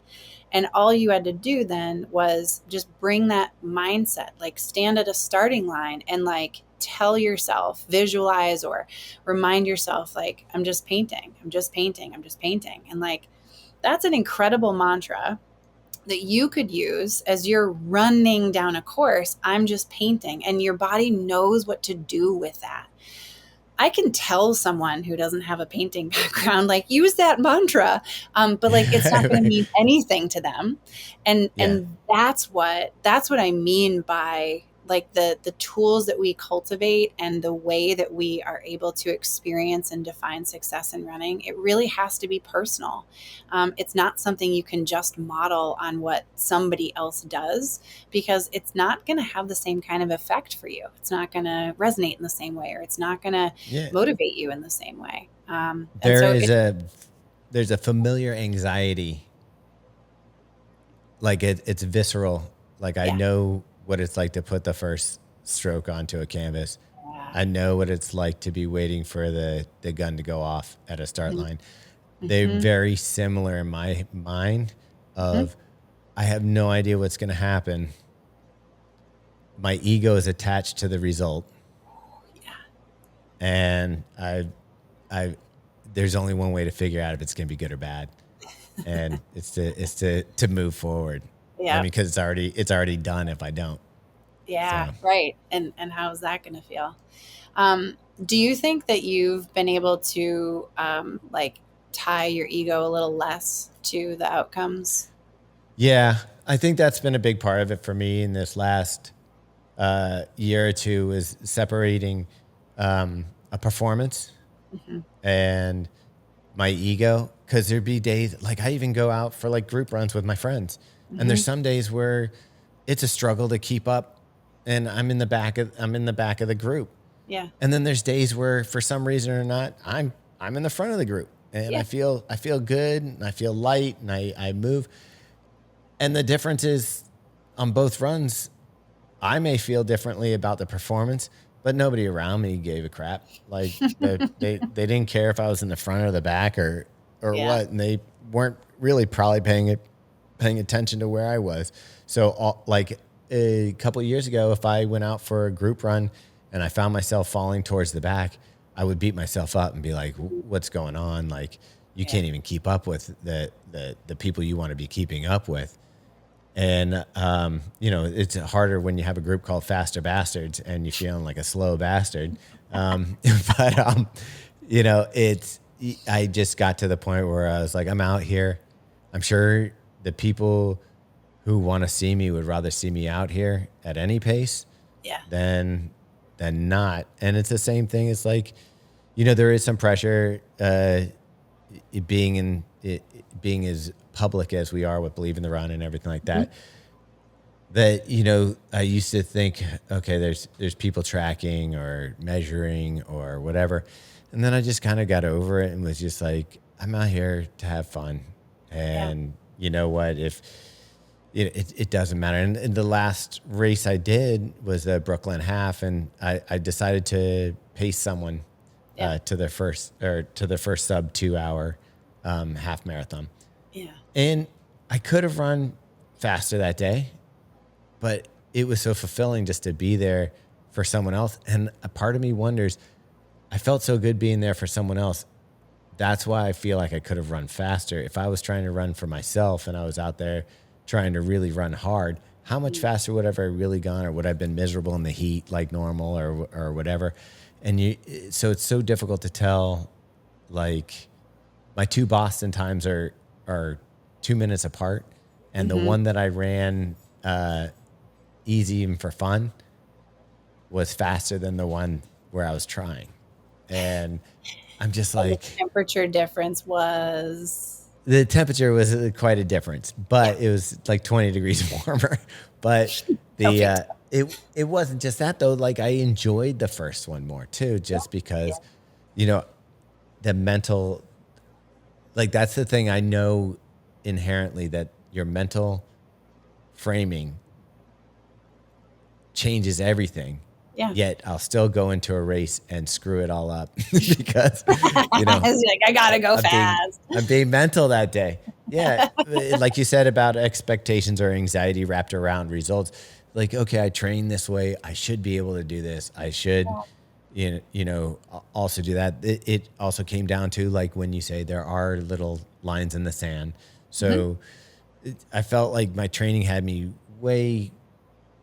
And all you had to do then was just bring that mindset, like stand at a starting line and like tell yourself, visualize or remind yourself, like, I'm just painting, I'm just painting, I'm just painting. And like, that's an incredible mantra that you could use as you're running down a course. I'm just painting, and your body knows what to do with that. I can tell someone who doesn't have a painting background, like, use that mantra, but like it's not going to mean anything to them. And Yeah. that's what I mean by like the tools that we cultivate and the way that we are able to experience and define success in running. It really has to be personal. It's not something you can just model on what somebody else does, because it's not going to have the same kind of effect for you. It's not going to resonate in the same way, or it's not going to Yeah. motivate you in the same way. And There so is there's a familiar anxiety. Like it's visceral. Like I yeah, know what it's like to put the first stroke onto a canvas. yeah. I know what it's like to be waiting for the gun to go off at a start Mhm, line. They're mhm, very similar in my mind mhm. of I have no idea what's going to happen. My ego is attached to the result, Yeah, and I there's only one way to figure out if it's going to be good or bad, and it's to move forward. I mean, yeah, because it's already done if I don't. yeah, So right. And how's that going to feel? Um, do you think that you've been able to like tie your ego a little less to the outcomes? yeah, I think that's been a big part of it for me in this last year or two is separating a performance Hmm. and my ego, because there'd be days like I even go out for like group runs with my friends, and Hmm. there's some days where it's a struggle to keep up, and I'm in the back of the group, Yeah, and then there's days where for some reason or not I'm in the front of the group, and I yeah, feel I feel good and I feel light and I move, and the difference is on both runs I may feel differently about the performance, but nobody around me gave a crap. Like they didn't care if I was in the front or the back or yeah, what, and they weren't really probably paying attention to where I was. So like a couple of years ago, if I went out for a group run and I found myself falling towards the back, I would beat myself up and be like, "What's going on? Like you yeah, can't even keep up with the people you want to be keeping up with." And it's harder when you have a group called Faster Bastards and you're feeling like a slow bastard. Um, but it's I just got to the point where I was like, I'm out here. I'm sure the people who want to see me would rather see me out here at any pace yeah. than not. And it's the same thing. It's like, there is some pressure being as public as we are with Believe in the Run and everything like Hmm. that. That I used to think, okay, there's people tracking or measuring or whatever, and then I just kind of got over it and was just like, I'm out here to have fun, Yeah, and you know what? If it doesn't matter. And the last race I did was the Brooklyn Half, and I decided to pace someone yeah, to the first sub 2 hour half marathon. yeah, And I could have run faster that day, but it was so fulfilling just to be there for someone else. And a part of me wonders, I felt so good being there for someone else. That's why I feel like I could have run faster. If I was trying to run for myself and I was out there trying to really run hard, how much mm, faster would have I really gone, or would I have been miserable in the heat like normal or whatever? So it's so difficult to tell. Like my two Boston times are 2 minutes apart, and the hmm. one that I ran easy even for fun was faster than the one where I was trying. And I'm just And the like, temperature difference was, the temperature was quite a difference, yeah, but it was like 20 degrees warmer. But the perfect. it wasn't just that though. Like I enjoyed the first one more too, Yeah, just because yeah, you know, the mental, like that's the thing I know inherently, that your mental framing changes everything. Yeah. Yet I'll still go into a race and screw it all up because, you know, It's like, I gotta go I'm being fast. I'm being mental that day. Yeah, like you said about expectations or anxiety wrapped around results. Like, okay, I train this way. I should be able to do this. I should, also do that. It also came down to like when you say there are little lines in the sand. Mhm. So I felt like my training had me way.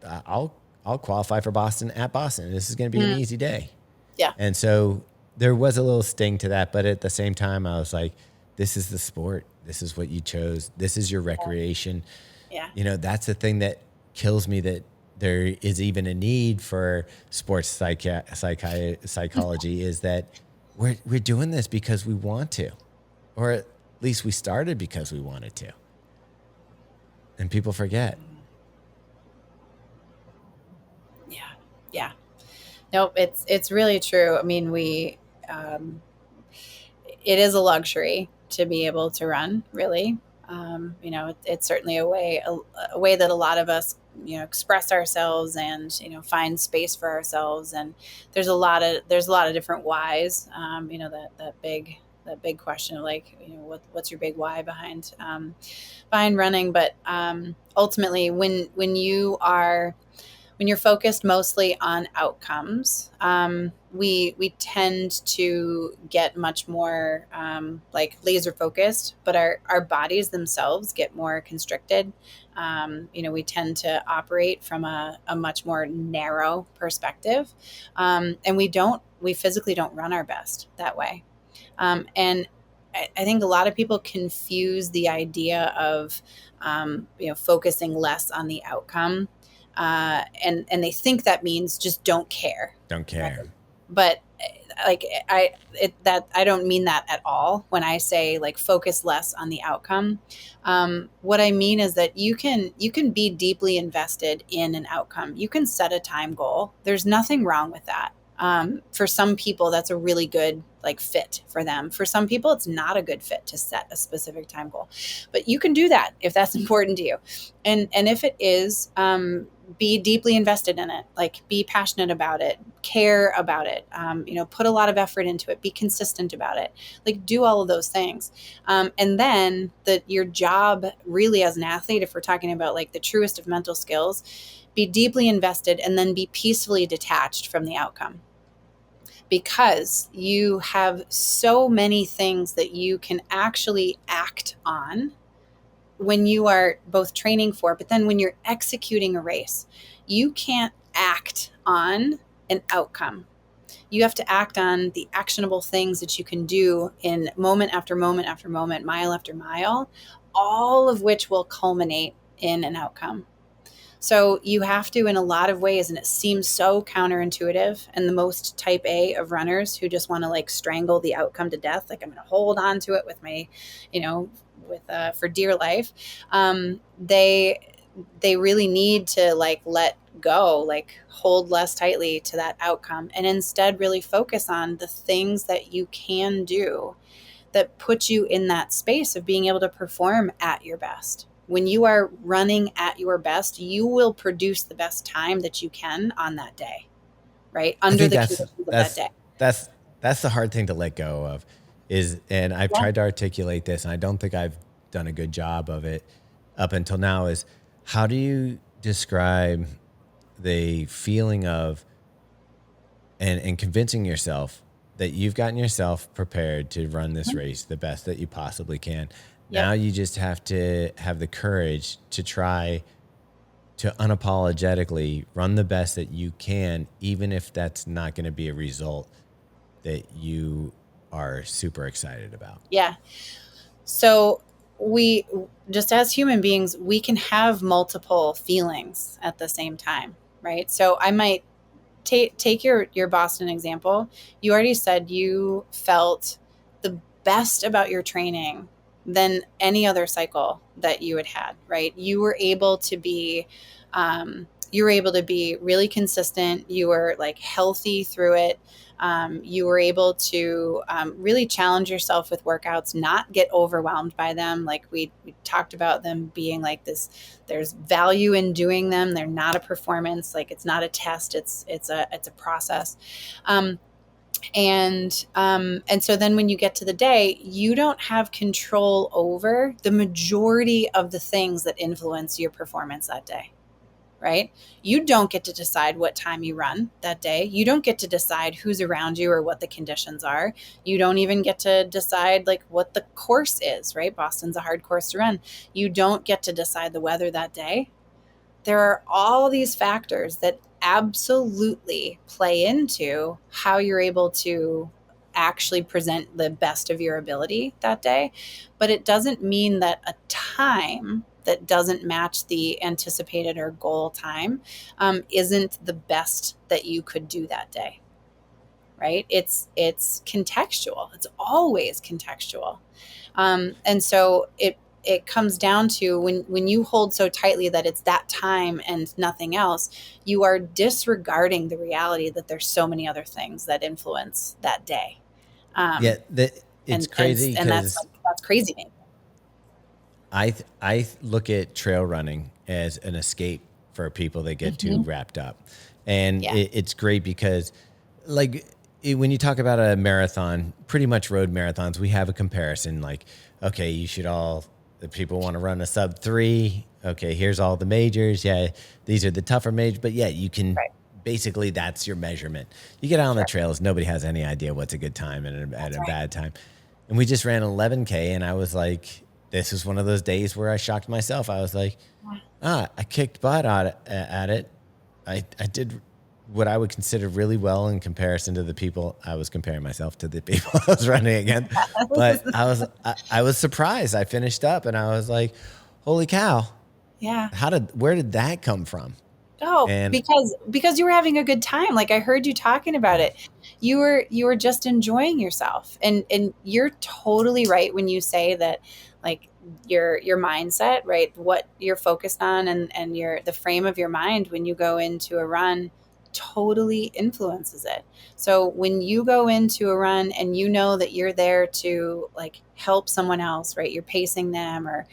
I'll qualify for Boston at Boston. This is going to be an Mm. easy day. Yeah. And so there was a little sting to that, but at the same time, I was like, this is the sport. This is what you chose. This is your recreation. Yeah. That's the thing that kills me, that there is even a need for sports psychology, is that we're doing this because we want to, or at least we started because we wanted to. And people forget. Yeah. Yeah. Nope. It's really true. I mean, um, it is a luxury to be able to run, really. It's certainly a way that a lot of us, express ourselves and, find space for ourselves. And there's a lot of different whys. That big question of like, what's your big why behind running? But ultimately, when you're focused mostly on outcomes, we tend to get much more like laser focused, but our bodies themselves get more constricted. We tend to operate from a much more narrow perspective, and we physically don't run our best that way. And I think a lot of people confuse the idea of focusing less on the outcome, and they think that means just don't care, Don't right? care. But like I don't mean that at all when I say like focus less on the outcome. What I mean is that you can be deeply invested in an outcome. You can set a time goal. There's nothing wrong with that. For some people, that's a really good like fit for them. For some people, it's not a good fit to set a specific time goal, but you can do that if that's important to you. And if it is, be deeply invested in it, like be passionate about it, care about it, put a lot of effort into it, be consistent about it, like do all of those things. And then your job really as an athlete, if we're talking about like the truest of mental skills, be deeply invested and then be peacefully detached from the outcome, because you have so many things that you can actually act on when you are both training for, but then when you're executing a race, you can't act on an outcome. You have to act on the actionable things that you can do in moment after moment after moment, mile after mile, all of which will culminate in an outcome. So you have to, in a lot of ways, and it seems so counterintuitive, and the most type A of runners who just want to like strangle the outcome to death, like I'm going to hold on to it with my, with for dear life. They really need to like let go, like hold less tightly to that outcome, and instead really focus on the things that you can do that put you in that space of being able to perform at your best. When you are running at your best, you will produce the best time that you can on that day, right? I Under think the that's conditions of that that's day. that's that's the hard thing to let go of, and I've Yeah. tried to articulate this, and I don't think I've done a good job of it up until now, is how do you describe the feeling of, and convincing yourself that you've gotten yourself prepared to run this Mhm. race the best that you possibly can. Yep. Now you just have to have the courage to try to unapologetically run the best that you can, even if that's not going to be a result that you are super excited about. Yeah. So we just as human beings, we can have multiple feelings at the same time, right? So I might take your Boston example. You already said you felt the best about your training than any other cycle that you had, right? You were able to be you were able to be really consistent. You were like healthy through it. You were able to really challenge yourself with workouts, not get overwhelmed by them. Like we talked about them being like this, there's value in doing them. They're not a performance. Like it's not a test. It's a process. Um, and so then when you get to the day, you don't have control over the majority of the things that influence your performance that day, right? You don't get to decide what time you run that day. You don't get to decide who's around you or what the conditions are. You don't even get to decide like what the course is, right? Boston's a hard course to run. You don't get to decide the weather that day. There are all these factors that absolutely play into how you're able to actually present the best of your ability that day. But it doesn't mean that a time that doesn't match the anticipated or goal time isn't the best that you could do that day, right? It's contextual. It's always contextual. And so it comes down to when you hold so tightly that it's that time and nothing else, you are disregarding the reality that there's so many other things that influence that day. Yeah, Um, it's and crazy and that's because like, that's crazy to me. I look at trail running as an escape for people that get too Mm-hmm. wrapped up, and Yeah. it's great because, like, when you talk about a marathon, pretty much road marathons, we have a comparison. Like, okay, you should all the people want to run a sub 3. Okay, here's all the majors. Yeah, these are the tougher majors, but yeah, you can Right. basically that's your measurement. You get out on the Sure. trails, nobody has any idea what's a good time and That's a right. bad time. And we just ran 11K, and I was like, this was one of those days where I shocked myself. I was like, Yeah. I kicked butt at it. I did what I would consider really well in comparison to the people I was comparing myself to the people I was running against. But I was surprised. I finished up and I was like, holy cow, Yeah. where did that come from? Oh, And because you were having a good time. Like I heard you talking about yeah, it. You were just enjoying yourself. And you're totally right when you say that like your mindset, right? What you're focused on and your the frame of your mind when you go into a run totally influences it. So when you go into a run and you know that you're there to like help someone else, right? You're pacing them or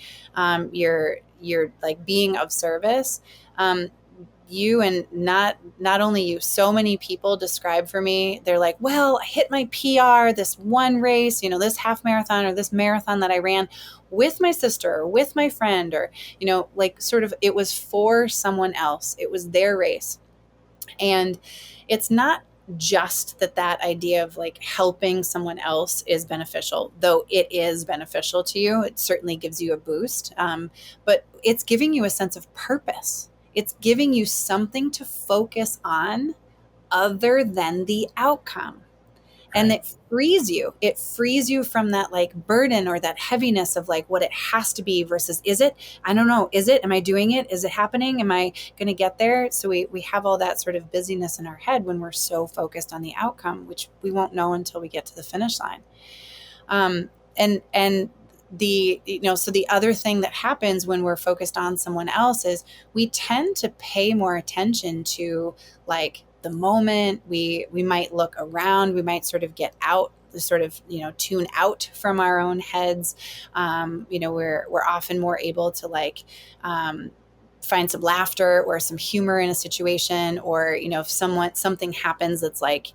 you're like being of service. You and not only you, so many people describe for me, they're like, well, I hit my PR this one race, this half marathon or this marathon that I ran with my sister or with my friend, or like sort of it was for someone else, it was their race. And it's not just that idea of like helping someone else is beneficial, though it is beneficial to you. It certainly gives you a boost, but it's giving you a sense of purpose. It's giving you something to focus on other than the outcome, and right. it frees you from that like burden or that heaviness of like what it has to be versus is it, I don't know, is it, am I doing it, is it happening, am I going to get there? So we have all that sort of busyness in our head when we're so focused on the outcome, which we won't know until we get to the finish line. And so the other thing that happens when we're focused on someone else is we tend to pay more attention to like the moment. We might look around, we might sort of get out, sort of tune out from our own heads. We're often more able to like find some laughter or some humor in a situation, or if something happens that's like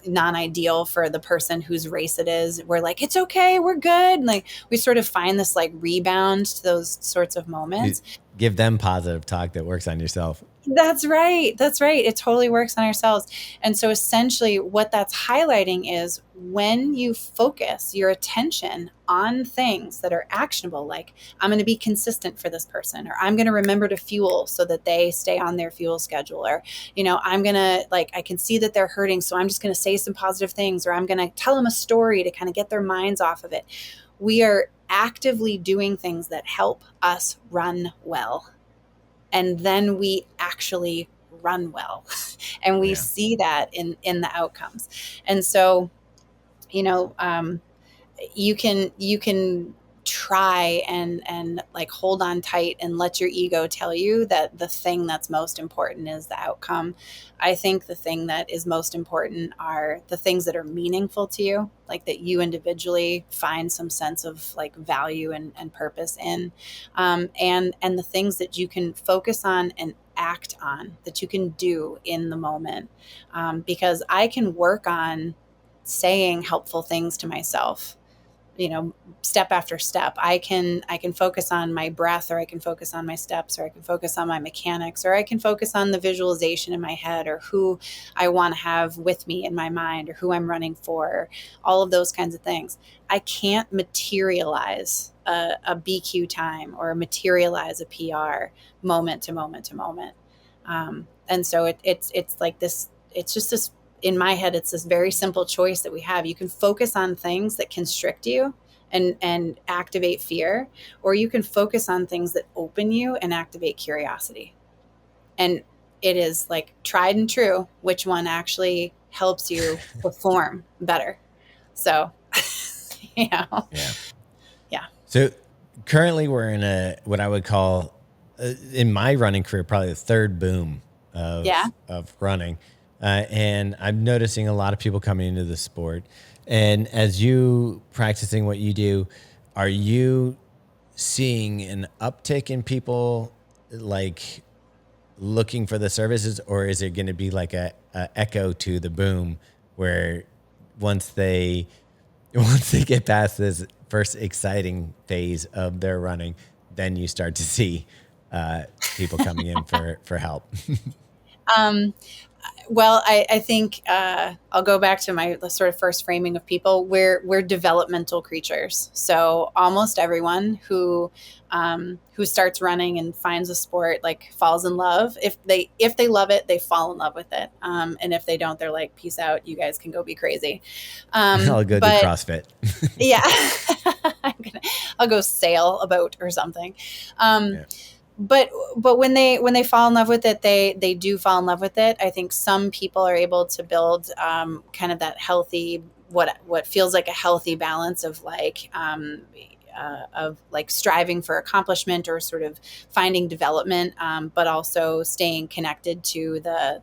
non-ideal for the person whose race it is, we're like, it's okay, we're good, and like we sort of find this like rebound to those sorts of You moments. give them positive talk that works on yourself. That's right. That's right. It totally works on ourselves. And so essentially what that's highlighting is when you focus your attention on things that are actionable, like I'm going to be consistent for this person, or I'm going to remember to fuel so that they stay on their fuel schedule, or, I'm going to like, I can see that they're hurting, so I'm just going to say some positive things, or I'm going to tell them a story to kind of get their minds off of it. We are actively doing things that help us run well, and then we actually run well and we Yeah. see that in the outcomes. And so you know um, you can try and like hold on tight and let your ego tell you that the thing that's most important is the outcome. I think the thing that is most important are the things that are meaningful to you, like that you individually find some sense of like value and purpose in, and the things that you can focus on and act on, that you can do in the moment. Because I can work on saying helpful things to myself, you know, step after step. I can focus on my breath, or I can focus on my steps, or I can focus on my mechanics, or I can focus on the visualization in my head, or who I want to have with me in my mind, or who I'm running for, all of those kinds of things. I can't materialize a BQ time or materialize a PR moment to moment to moment. And so it's like this, it's just this, in my head, it's this very simple choice that we have. You can focus on things that constrict you and activate fear, or you can focus on things that open you and activate curiosity. And it is like tried and true which one actually helps you perform better. So, you know, Yeah. yeah, So currently we're in a what I would call in my running career probably the third boom yeah. of running, and I'm noticing a lot of people coming into the sport. And as you practicing what you do, are you seeing an uptick in people like looking for the services, or is it going to be like a echo to the boom where once they once they get past this first exciting phase of their running, then you start to see people coming in for help? Um, Well, I think I'll go back to my sort of first framing of people. We're developmental creatures, so almost everyone who starts running and finds a sport like falls in love. If they love it, they fall in love with it, and if they don't, they're like, "Peace out, you guys can go be crazy." I'll go do But CrossFit. yeah, I'll go sail a boat or something. Um, Yeah. but when they fall in love with it, they do fall in love with it. I think some people are able to build kind of that healthy, what feels like a healthy balance of like striving for accomplishment, or sort of finding development, but also staying connected to the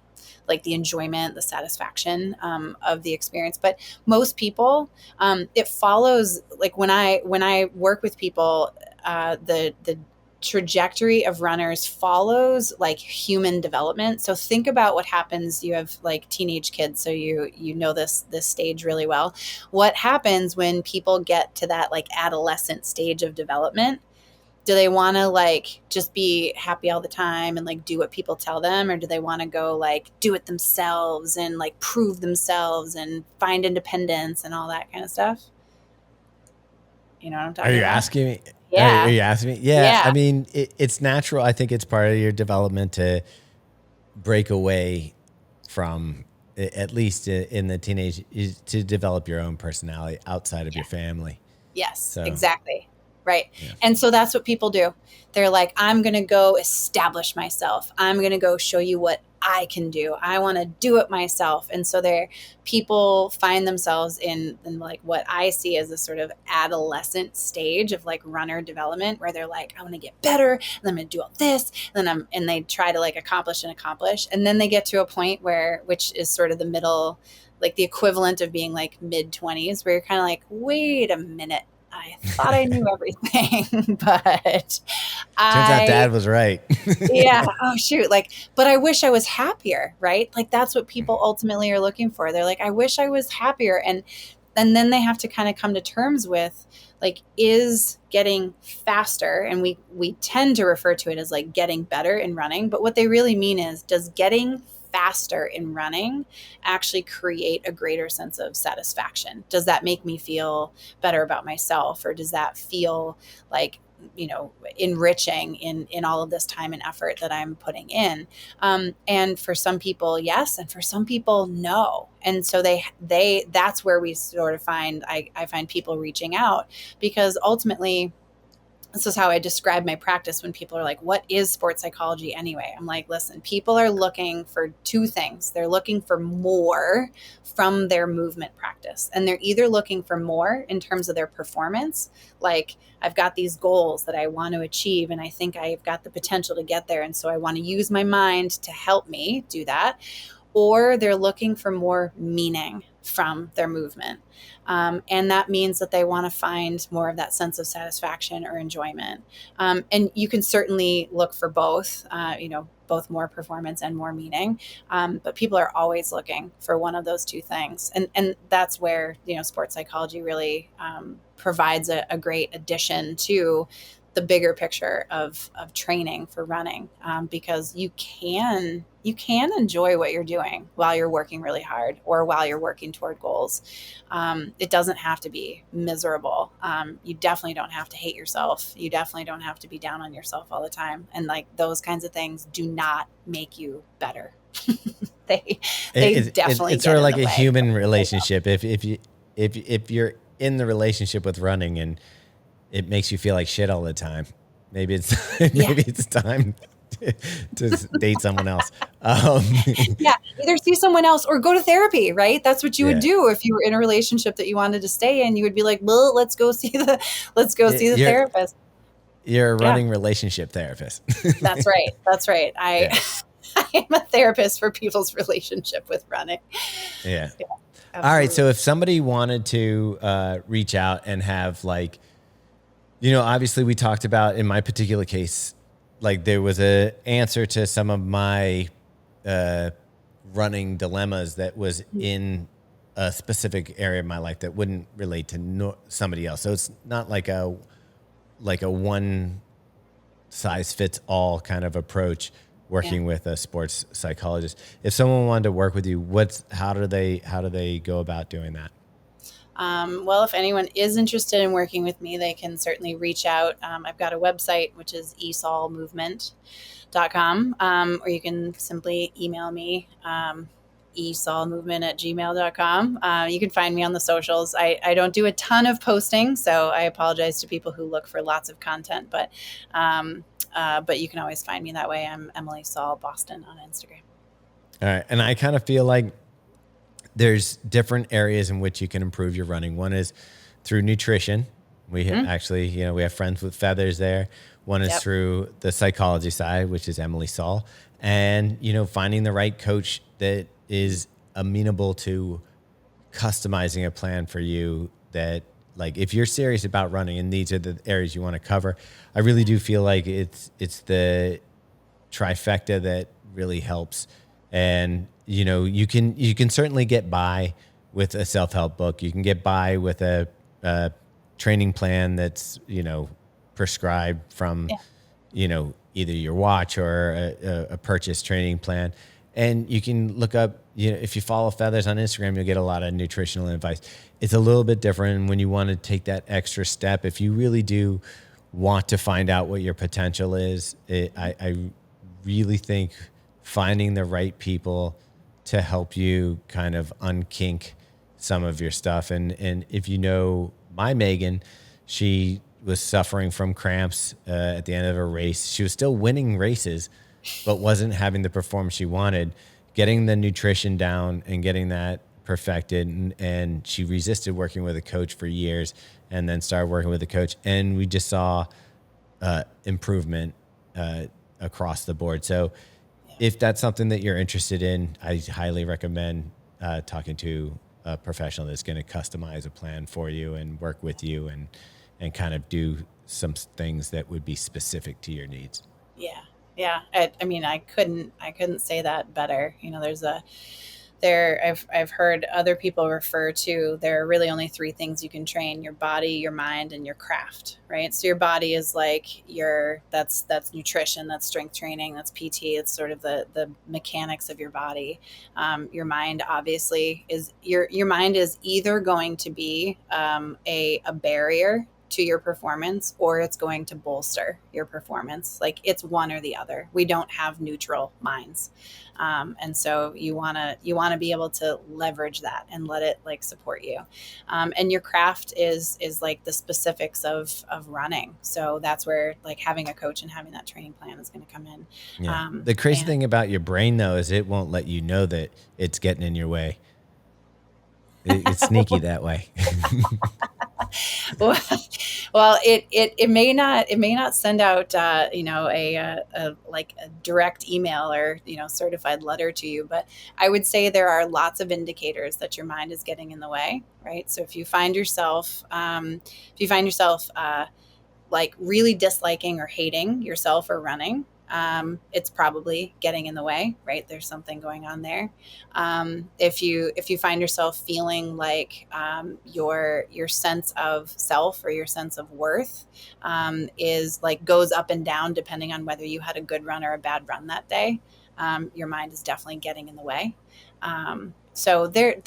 enjoyment, the satisfaction of the experience. But most people, it follows, like when I work with people, the trajectory of runners follows like human development. So think about what happens. You have like teenage kids, so you know this stage really well. What happens when people get to that like adolescent stage of development? Do they want to like just be happy all the time and like do what people tell them, or do they want to go like do it themselves and like prove themselves and find independence and all that kind of stuff? You know what I'm Are talking you about? asking me? Are Yeah. you asking me? Yeah. Yeah. I mean, it's natural. I think it's part of your development to break away from, at least in the teenage, is to develop your own personality outside of Yeah. your family. Yes, So, exactly. Right. yeah. And so that's what people do. They're like, I'm going to go establish myself. I'm going to go show you what I can do. I want to do it myself. And so people find themselves in like what I see as a sort of adolescent stage of like runner development, where they're like, I want to get better, and I'm going to do all this. And they try to like accomplish and accomplish. And then they get to a point which is sort of the middle, like the equivalent of being like mid 20s, where you're kind of like, wait a minute, I thought I knew everything, but Turns out I, dad was right. yeah, oh shoot, like, but I wish I was happier, right? Like that's what people ultimately are looking for. They're like, I wish I was happier. And then they have to kind of come to terms with like, is getting faster, and we tend to refer to it as like getting better in running, but what they really mean is, does getting faster in running actually create a greater sense of satisfaction? Does that make me feel better about myself, or does that feel like, enriching in all of this time and effort that I'm putting in? And for some people, yes, and for some people, no. And so that's where we sort of I find people reaching out, because ultimately this is how I describe my practice when people are like, what is sports psychology anyway? I'm like, listen, people are looking for two things. They're looking for more from their movement practice. And they're either looking for more in terms of their performance, like I've got these goals that I want to achieve, and I think I've got the potential to get there. And so I want to use my mind to help me do that. Or they're looking for more meaning from their movement. And that means that they want to find more of that sense of satisfaction or enjoyment. And you can certainly look for both, both more performance and more meaning. But people are always looking for one of those two things. And that's where, sports psychology really provides a great addition to the bigger picture of training for running, because you can enjoy what you're doing while you're working really hard or while you're working toward goals. It doesn't have to be miserable. You definitely don't have to hate yourself. You definitely don't have to be down on yourself all the time. And like those kinds of things do not make you better. they definitely it's sort of like a way. human relationship. If you're in the relationship with running and it makes you feel like shit all the time, maybe it's it's time to date someone else. Yeah, either see someone else or go to therapy, right? That's what you would do if you were in a relationship that you wanted to stay in. You would be like, well, let's go see the therapist. You're a running relationship therapist. That's right. That's right. I am a therapist for people's relationship with running. Yeah. All right. So if somebody wanted to reach out and have like, obviously we talked about in my particular case, like there was a answer to some of my running dilemmas that was in a specific area of my life that wouldn't relate to somebody else. So it's not like a one size fits all kind of approach working with a sports psychologist. If someone wanted to work with you, how do they go about doing that? Well, if anyone is interested in working with me, they can certainly reach out. I've got a website, which is esaulmovement.com, or you can simply email me, esaulmovement@gmail.com. You can find me on the socials. I don't do a ton of posting, so I apologize to people who look for lots of content, but you can always find me that way. I'm Emily Saul Boston on Instagram. All right. And I kind of feel like there's different areas in which you can improve your running. One is through nutrition. We actually, we have Friends with Feathers there. One is through the psychology side, which is Emily Saul. And, finding the right coach that is amenable to customizing a plan for you that, like, if you're serious about running and these are the areas you want to cover, I really do feel like it's the trifecta that really helps. And, you can certainly get by with a self-help book. You can get by with a training plan that's, prescribed from, either your watch or a purchase training plan. And you can look up, if you follow Feathers on Instagram, you'll get a lot of nutritional advice. It's a little bit different when you want to take that extra step. If you really do want to find out what your potential is, I really think finding the right people to help you kind of unkink some of your stuff. And if my Megan, she was suffering from cramps at the end of a race. She was still winning races, but wasn't having the performance she wanted. Getting the nutrition down and getting that perfected. And she resisted working with a coach for years and then started working with a coach. And we just saw improvement across the board. So if that's something that you're interested in, I highly recommend talking to a professional that's going to customize a plan for you and work with you and kind of do some things that would be specific to your needs. Yeah. Yeah. I mean, I couldn't say that better. I've heard other people refer to, there are really only three things you can train: your body, your mind, and your craft, right? So your body is like that's nutrition, that's strength training, that's PT. It's sort of the mechanics of your body. Your mind obviously is your mind is either going to be a barrier to your performance or it's going to bolster your performance. Like it's one or the other. We don't have neutral minds. And so you want to be able to leverage that and let it like support you. And your craft is like the specifics of running. So that's where like having a coach and having that training plan is going to come in. Yeah. The crazy thing about your brain, though, is it won't let you know that it's getting in your way. It's sneaky that way. well, it may not send out a like a direct email or certified letter to you, but I would say there are lots of indicators that your mind is getting in the way, right? So if you find yourself like really disliking or hating yourself or running, it's probably getting in the way, right? There's something going on there. If you find yourself feeling like your sense of self or your sense of worth is like goes up and down depending on whether you had a good run or a bad run that day, your mind is definitely getting in the way. So there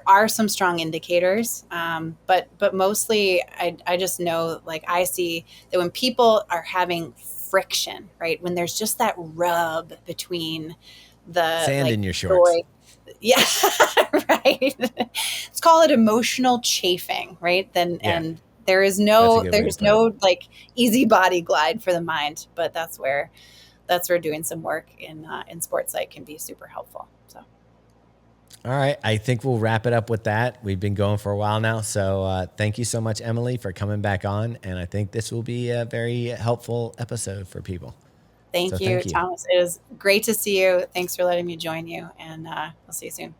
are some strong indicators, but mostly I just know, like I see that when people are having friction, right, when there's just that rub between the Sand like in your shorts. joy, yeah, right. Let's call it emotional chafing, right? Then Yeah. and there is That's a no good way to there's put it. no like easy body glide for the mind, but that's where doing some work in sports psych can be super helpful. So. All right. I think we'll wrap it up with that. We've been going for a while now. So thank you so much, Emily, for coming back on. And I think this will be a very helpful episode for people. So Thank you, thank you. Thomas. It was great to see you. Thanks for letting me join you, and I'll see you soon.